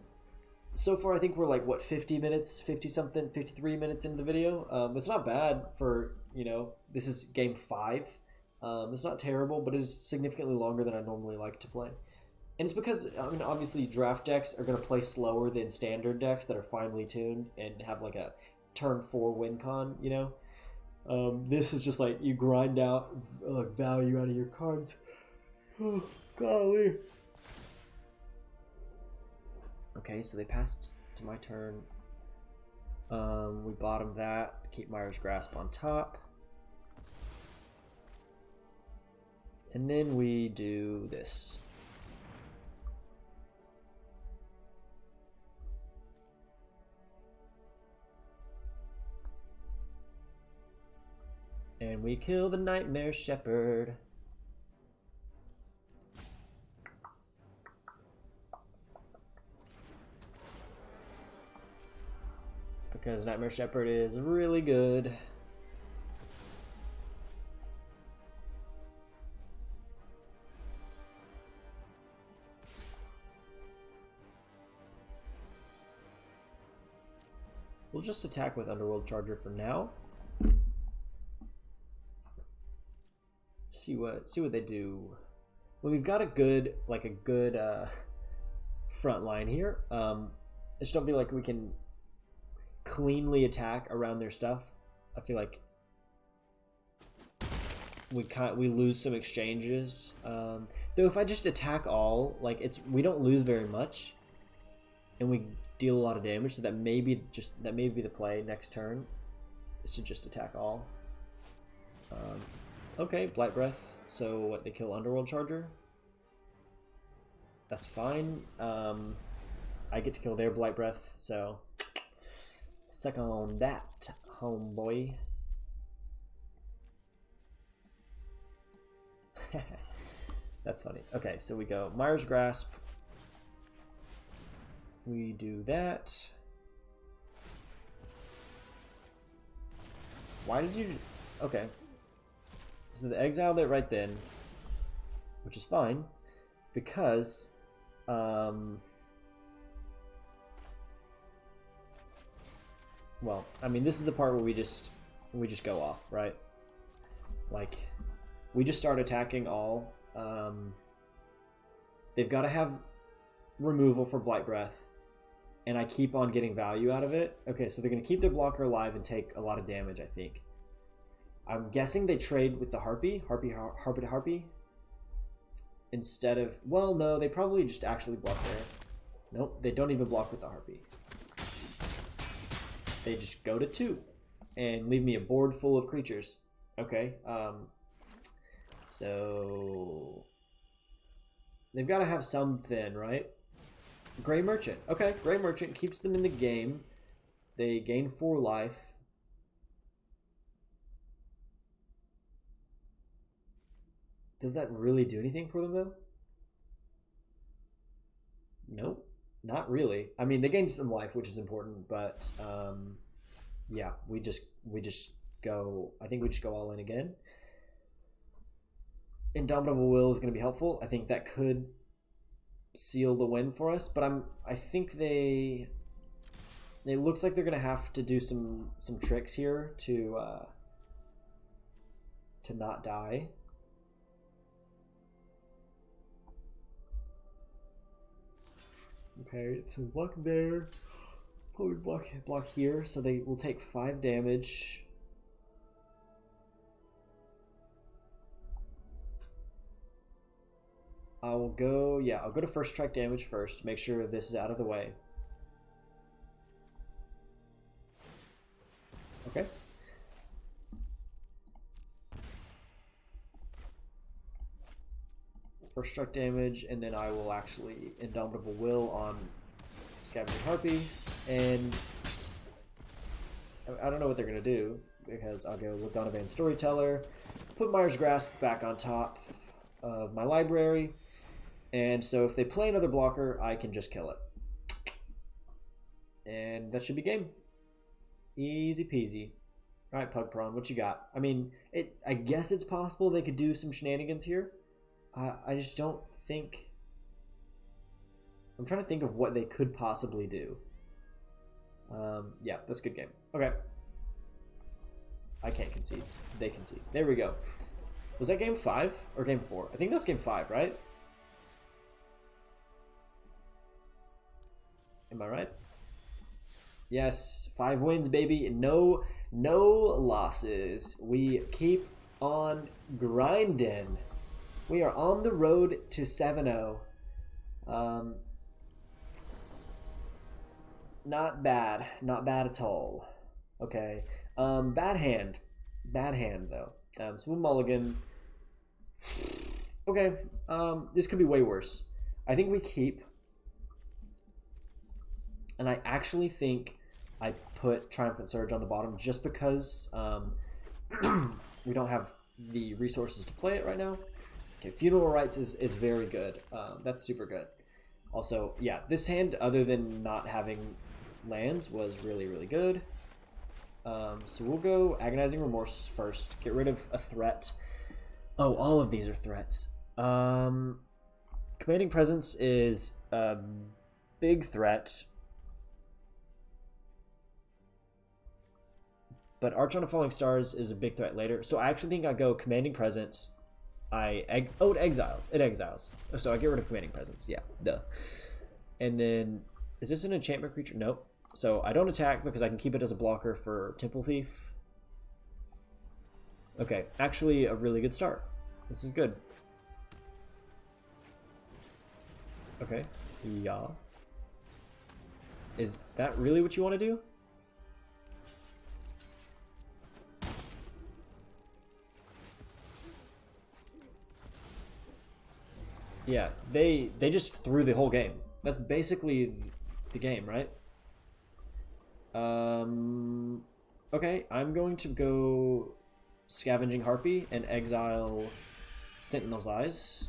Speaker 1: so far I think we're like, what, 50 minutes, 50-something, 53 minutes into the video. It's not bad for, you know, this is game 5. It's not terrible, but it is significantly longer than I normally like to play. And it's because, I mean, obviously draft decks are going to play slower than standard decks that are finely tuned and have like a turn 4 win con, you know? This is just like you grind out value out of your cards. Oh, golly. Okay, so they passed to my turn. We bottom that. Keep Mire's Grasp on top. And then we do this. And we kill the Nightmare Shepherd. Because Nightmare Shepherd is really good. We'll just attack with Underworld Charger for now. See what they do. Well, we've got a good front line here. I just don't feel like we can cleanly attack around their stuff. I feel like we lose some exchanges. Though if I just attack all, like we don't lose very much, and we deal a lot of damage. So that may be the play next turn, is to just attack all. Okay, Blight-Breath. So what, they kill Underworld Charger? That's fine. I get to kill their Blight-Breath, so suck on that, homeboy. That's funny. Okay, so we go Mire's Grasp. We do that. Why did you... Okay. So they exiled it right then, which is fine, because well, I mean, this is the part where we just go off, right? Like, we just start attacking all. They've got to have removal for Blight-Breath, and I keep on getting value out of it. Okay, so they're going to keep their blocker alive and take a lot of damage, I think. I'm guessing they trade with the Harpy to Harpy, instead of... Well, no, they probably just actually block there. Nope, they don't even block with the Harpy. They just go to 2 and leave me a board full of creatures. Okay, so they've got to have something, right? Gray Merchant. Okay, Gray Merchant keeps them in the game. They gain 4 life. Does that really do anything for them though? Nope, not really. I mean, they gained some life, which is important, but yeah, we just go. I think we just go all in again. Indomitable Will is going to be helpful. I think that could seal the win for us, but I think it looks like they're going to have to do some tricks here to not die. Okay, so block there. Probably block here, so they will take 5 damage. I'll go to first strike damage first, make sure this is out of the way. Okay. First strike damage, and then I will actually Indomitable Will on Scavenging Harpy, and I don't know what they're going to do, because I'll go Lagonna-Band Storyteller, put Mire's Grasp back on top of my library, and so if they play another blocker, I can just kill it. And that should be game. Easy peasy. Alright, Pug Prawn, what you got? I mean, I guess it's possible they could do some shenanigans here. I just don't think... I'm trying to think of what they could possibly do. Yeah, that's a good game. Okay. I can't concede. They concede. There we go. Was that game 5 or game 4? I think that's game 5, right? Am I right? Yes, 5 wins, baby. No losses. We keep on grinding. We are on the road to 7-0. Not bad. Not bad at all. Okay. Bad hand. Bad hand, though. So we'll mulligan. Okay. This could be way worse. I think we keep. And I actually think I put Triumphant Surge on the bottom just because we don't have the resources to play it right now. Okay, Funeral Rites is very good. That's super good. Also, yeah, this hand, other than not having lands, was really, really good. So we'll go Agonizing Remorse first. Get rid of a threat. Oh, all of these are threats. Commanding Presence is a big threat. But Archon of Falling Stars is a big threat later. So I actually think I go Commanding Presence. It exiles. It exiles. So I get rid of Commanding Presence. Yeah, duh. And then, is this an enchantment creature? Nope. So I don't attack because I can keep it as a blocker for Temple Thief. Okay, actually a really good start. This is good. Okay, yeah. Is that really what you want to do? Yeah, they just threw the whole game. That's basically the game, right? Okay, I'm going to go Scavenging Harpy and exile Sentinel's Eyes.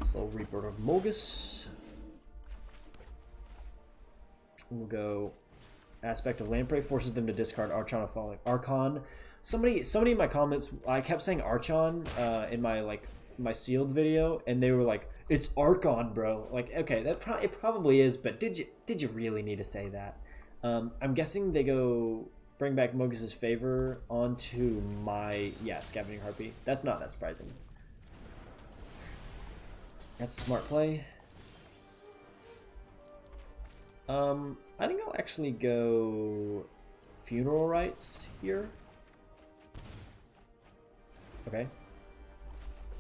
Speaker 1: Soul Reaper of Molgus. We'll go Aspect of Lamprey, forces them to discard Archon of Falling. Archon. Somebody in my comments, I kept saying Archon in my sealed video, and they were like, "It's Archon, bro." Like, okay, it probably is, but did you really need to say that? I'm guessing they go bring back Mogus's Favor onto my Scavenging Harpy. That's not that surprising. That's a smart play. I think I'll actually go Funeral Rites here. Okay.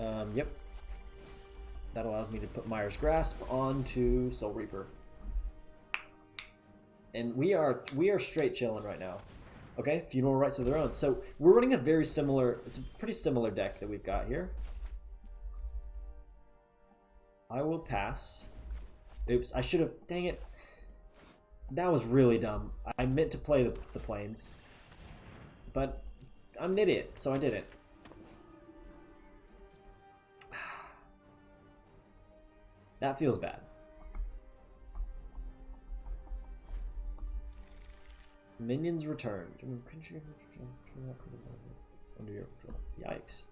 Speaker 1: Yep. That allows me to put Mire's Grasp onto Soul Reaper. And we are straight chilling right now. Okay, Funeral Rites of their own. So we're running it's a pretty similar deck that we've got here. I will pass. Oops, I should have... Dang it. That was really dumb. I meant to play the planes. But I'm an idiot, so I did it. That feels bad. Minions returned. Under your control. Yikes.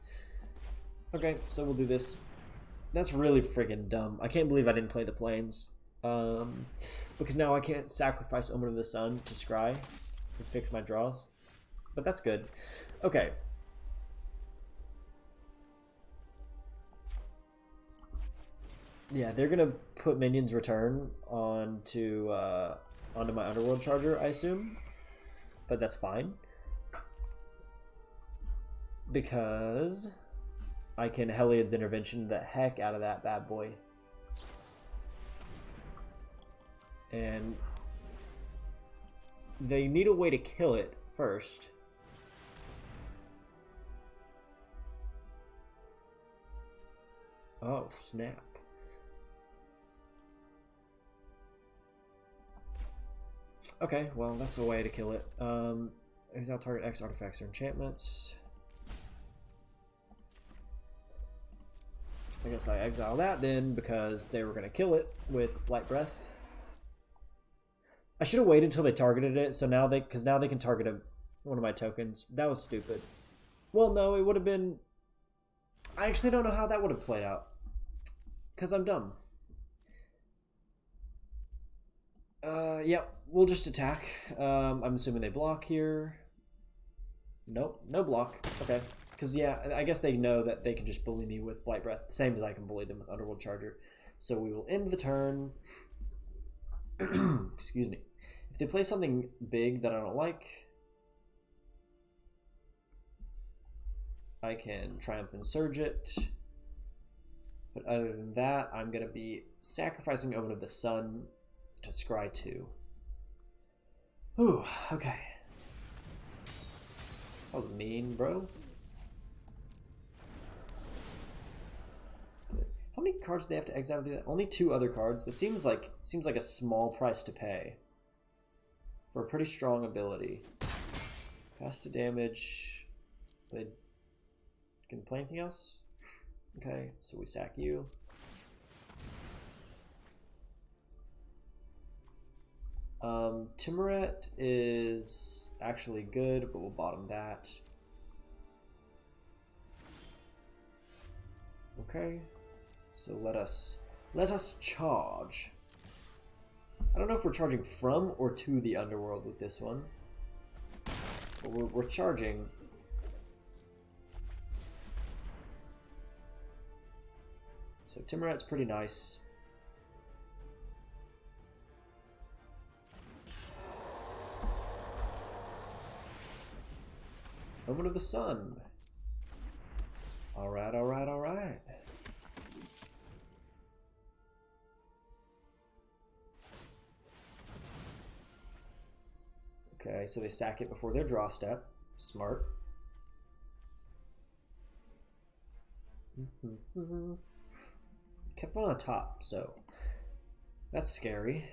Speaker 1: Okay, so we'll do this. That's really friggin' dumb. I can't believe I didn't play the planes. Because now I can't sacrifice Omen of the Sun to scry and fix my draws. But that's good. Okay. Yeah, they're gonna put Minions Return onto my Underworld Charger, I assume. But that's fine. Because I can Heliod's Intervention the heck out of that bad boy. And they need a way to kill it first. Oh, snap. Okay, well, that's a way to kill it. Exile target X artifacts or enchantments. I guess I exile that then because they were going to kill it with Blight-Breath. I should have waited until they targeted it, so now because now they can target one of my tokens. That was stupid. Well, no, it would have been... I actually don't know how that would have played out. Because I'm dumb. Yep, we'll just attack. I'm assuming they block here. Nope, no block. Okay. Because, yeah, I guess they know that they can just bully me with Blight-Breath, the same as I can bully them with Underworld Charger. So we will end the turn. Excuse me. If they play something big that I don't like, I can Triumphant Surge it. But other than that, I'm going to be sacrificing Omen of the Sun to scry 2. Ooh, okay. That was mean, bro. How many cards do they have to exile to do that? Only 2 other cards. That seems like a small price to pay for a pretty strong ability. Pass to damage. They can play anything else? Okay, so we sack you. Tymaret is actually good, but we'll bottom that. Okay, so let us charge. I don't know if we're charging from or to the underworld with this one, but we're charging. So Tymaret's pretty nice. Omen of the Sun. Alright, alright, alright. Okay, so they sack it before their draw step. Smart. Kept one on top, so that's scary.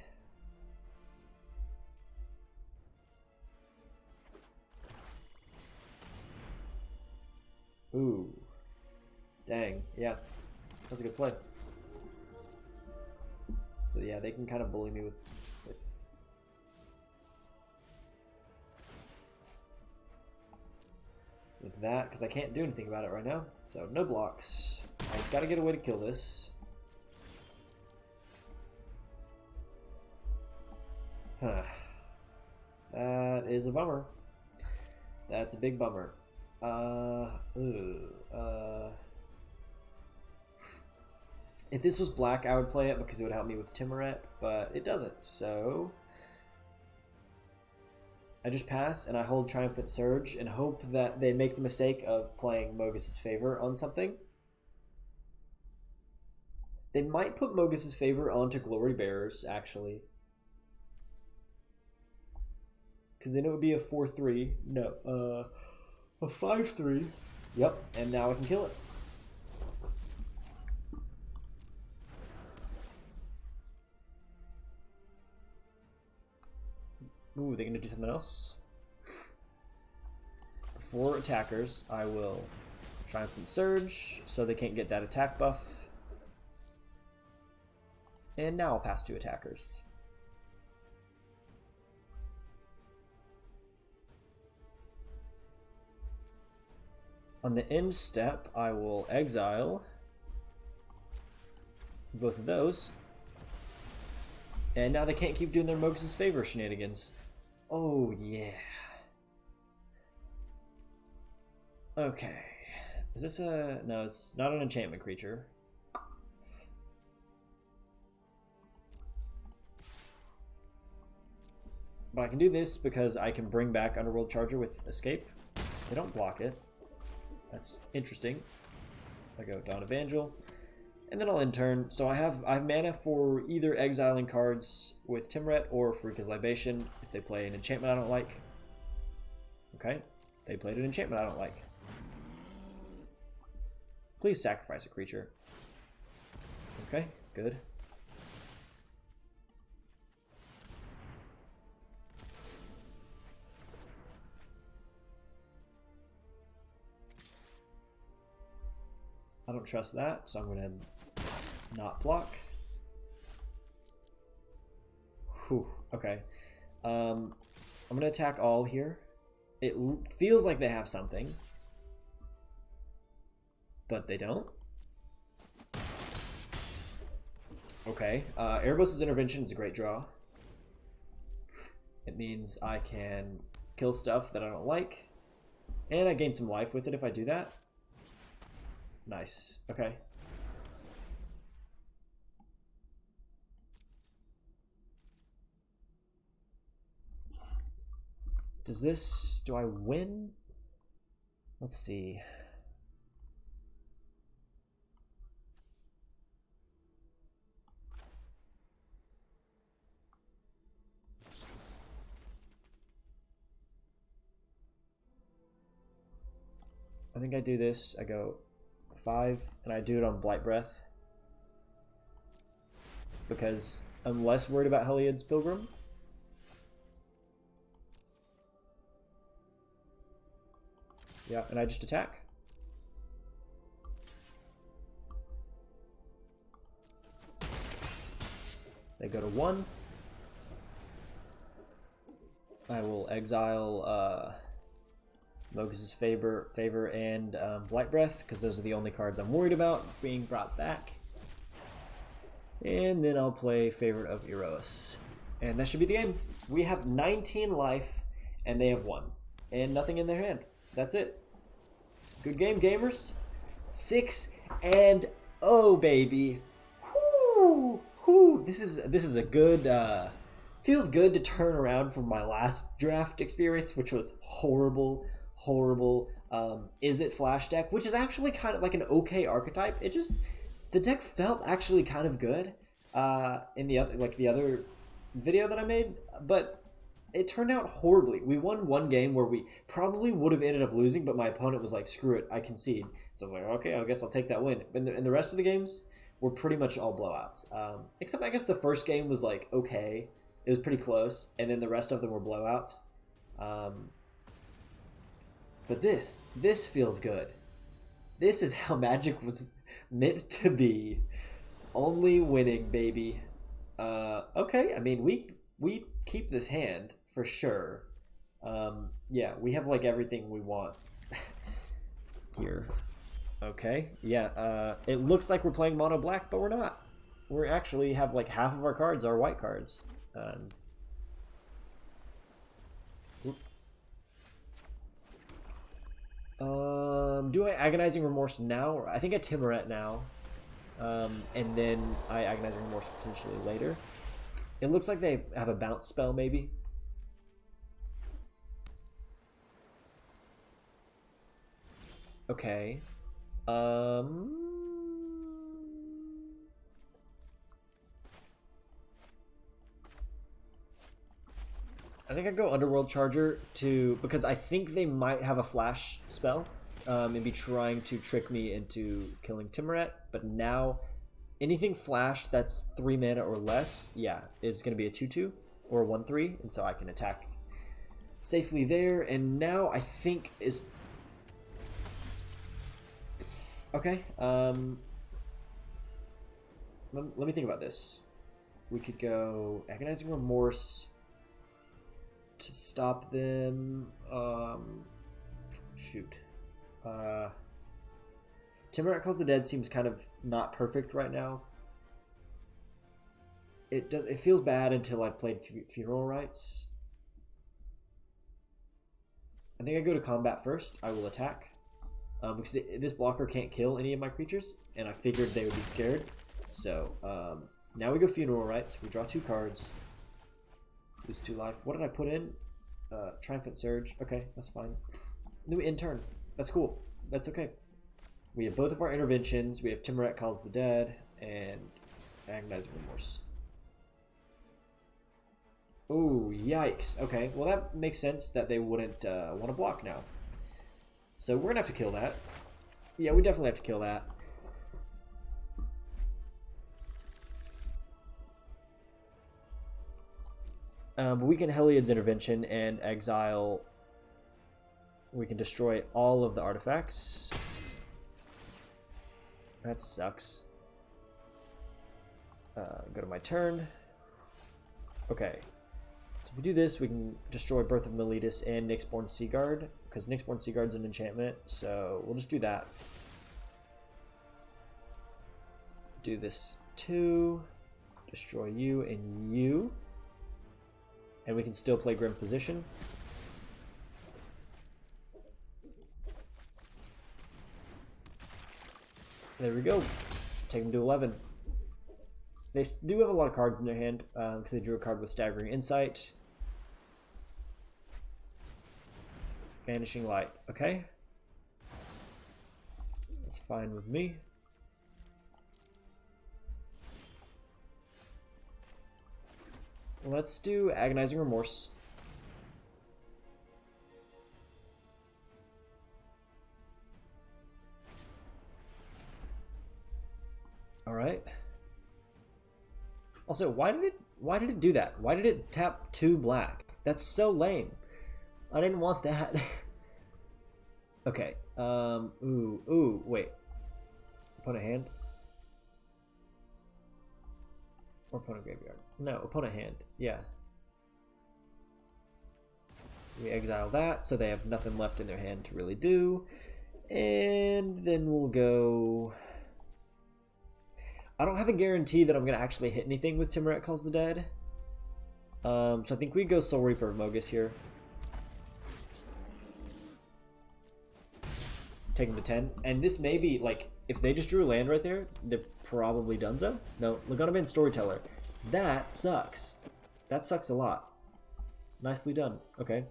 Speaker 1: Ooh. Dang. Yeah. That was a good play. So yeah, they can kind of bully me with that, because I can't do anything about it right now. So no blocks. I gotta get a way to kill this. Huh. That is a bummer. That's a big bummer. If this was black, I would play it because it would help me with Tymaret, but it doesn't, so I just pass and I hold Triumphant Surge and hope that they make the mistake of playing Mogus's Favor on something. They might put Mogus's Favor onto Glory Bearers, actually. Because then it would be a 4-3. No, a 5-3. Yep, and now I can kill it. Ooh, they're gonna do something else. 4 attackers. I will Triumphant Surge so they can't get that attack buff. And now I'll pass 2 attackers. On the end step, I will exile both of those. And now they can't keep doing their Mogus' Favor shenanigans. Oh, yeah. Okay. Is this a... No, it's not an enchantment creature. But I can do this because I can bring back Underworld Charger with Escape. They don't block it. That's interesting. I go Dawn Evangel. And then I'll end turn. So I have mana for either exiling cards with Tymaret or Faruka's Libation if they play an enchantment I don't like. Okay. They played an enchantment I don't like. Please sacrifice a creature. Okay, good. I don't trust that, so I'm going to not block. Whew, okay. I'm going to attack all here. It feels like they have something, but they don't. Okay, Erebos' Intervention is a great draw. It means I can kill stuff that I don't like, and I gain some life with it if I do that. Nice. Okay. Do I win? Let's see. I think I do this. I go 5, and I do it on Blight-Breath because I'm less worried about Heliod's Pilgrim. Yeah, and I just attack. They go to 1. I will exile Mogus' Favor and Blight-Breath, because those are the only cards I'm worried about being brought back. And then I'll play Favorite of Erebos. And that should be the game. We have 19 life, and they have 1. And nothing in their hand. That's it. Good game, gamers. 6-0, baby. Whoo! Whoo! This is a good... feels good to turn around from my last draft experience, which was horrible. Is it Flash deck, which is actually kind of like an okay archetype. It just, the deck felt actually kind of good in the other video that I made, but it turned out horribly. We won 1 game where we probably would have ended up losing, but my opponent was like, screw it, I concede. So I was like, okay, I guess I'll take that win. And the rest of the games were pretty much all blowouts, except I guess the first game was like okay. It was pretty close, and then the rest of them were blowouts. But this feels good. This is how Magic was meant to be. Only winning, baby. Okay, I mean, we keep this hand for sure. Yeah, we have like everything we want here. Okay, yeah, it looks like we're playing mono black, but we're not. We actually have like half of our cards are white cards. Do I Agonizing Remorse now? Or I think I Tymaret now. And then I Agonizing Remorse potentially later. It looks like they have a bounce spell, maybe. Okay. I think I'd go Underworld Charger because I think they might have a flash spell and be trying to trick me into killing Tymaret. But now, anything flash that's 3 mana or less, yeah, is going to be a 2/2 or a 1/3, and so I can attack safely there, and now I think is... Okay, let me think about this. We could go Agonizing Remorse to stop them. Shoot. Tymaret Calls the Dead seems kind of not perfect right now. It feels bad until I played Funeral Rites. I think I go to combat first. I will attack. Because this blocker can't kill any of my creatures, and I figured they would be scared. So, now we go Funeral Rites. We draw 2 cards. Lose 2 life. What did I put in? Triumphant Surge. Okay, that's fine. New Intern. That's cool. That's okay. We have both of our interventions. We have Tymaret Calls the Dead and Agonizing Remorse. Oh, yikes. Okay, well that makes sense that they wouldn't want to block now. So we're going to have to kill that. Yeah, we definitely have to kill that. But we can Heliod's Intervention and exile. We can destroy all of the artifacts. That sucks. Go to my turn. Okay. So if we do this, we can destroy Birth of Meletus and Nyxborn Seaguard, because Nyxborn Seaguard's an enchantment, so we'll just do that. Do this too. Destroy you and you. And we can still play Grim Position. There we go. Take them to 11. They do have a lot of cards in their hand, because they drew a card with Staggering Insight. Vanishing Light. Okay. That's fine with me. Let's do Agonizing Remorse. All right. Also, why did it do that? Why did it tap 2 black? That's so lame. I didn't want that. Okay. Ooh, wait. Opponent hand. Or opponent graveyard. No, opponent hand. Yeah. We exile that, so they have nothing left in their hand to really do. And then we'll go... I don't have a guarantee that I'm going to actually hit anything with Tymaret Calls the Dead. So I think we go Soul Reaper of Mogus here. Take him to 10. And this may be, like, if they just drew a land right there, they're probably donezo. No, Lagonna-Band Storyteller. That sucks. That sucks a lot. Nicely done. Okay.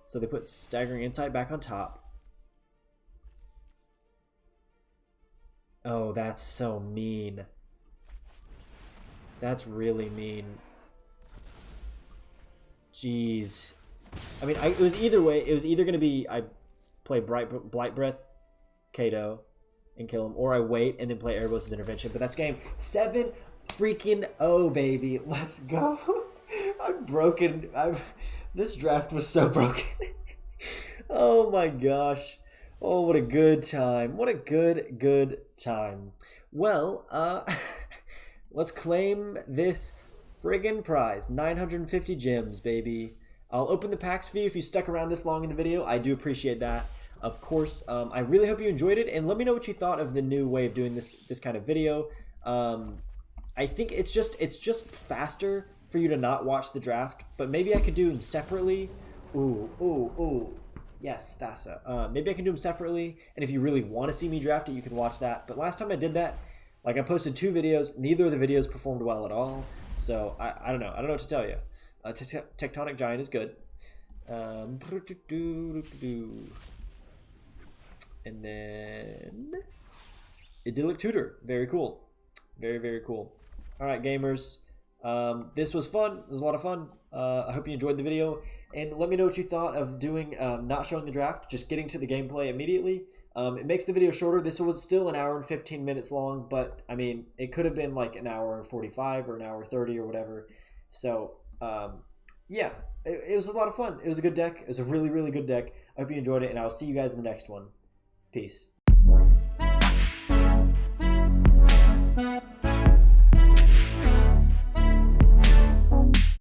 Speaker 1: So they put Staggering Insight back on top. Oh, that's so mean. That's really mean. Jeez. I mean, it was either way. It was either going to be I play Blight-Breath Cato and kill him, or I wait and then play Erebos' Intervention. But that's game 7 freaking 0, baby. Let's go. I'm broken. This draft was so broken. Oh my gosh. Oh, what a good time. What a good time. Well, let's claim this friggin' prize. 950 gems, baby. I'll open the packs for you if you stuck around this long in the video. I do appreciate that. Of course, I really hope you enjoyed it, and let me know what you thought of the new way of doing this kind of video. I think it's just faster for you to not watch the draft, but maybe I could do them separately. Ooh. Yes, Thassa. Maybe I can do them separately, and if you really want to see me draft it, you can watch that. But last time I did that, like, I posted 2 videos. Neither of the videos performed well at all, so I don't know. I don't know what to tell you. Tectonic Giant is good. And then Idyllic Tutor. Very cool. Very cool. All right, gamers. This was fun. It was a lot of fun. I hope you enjoyed the video. And let me know what you thought of doing not showing the draft, just getting to the gameplay immediately. It makes the video shorter. This was still an hour and 15 minutes long, but I mean, it could have been like an hour and 45 or an hour 30 or whatever. So yeah, it was a lot of fun. It was a good deck. It was a really, really good deck. I hope you enjoyed it, and I'll see you guys in the next one. Peace.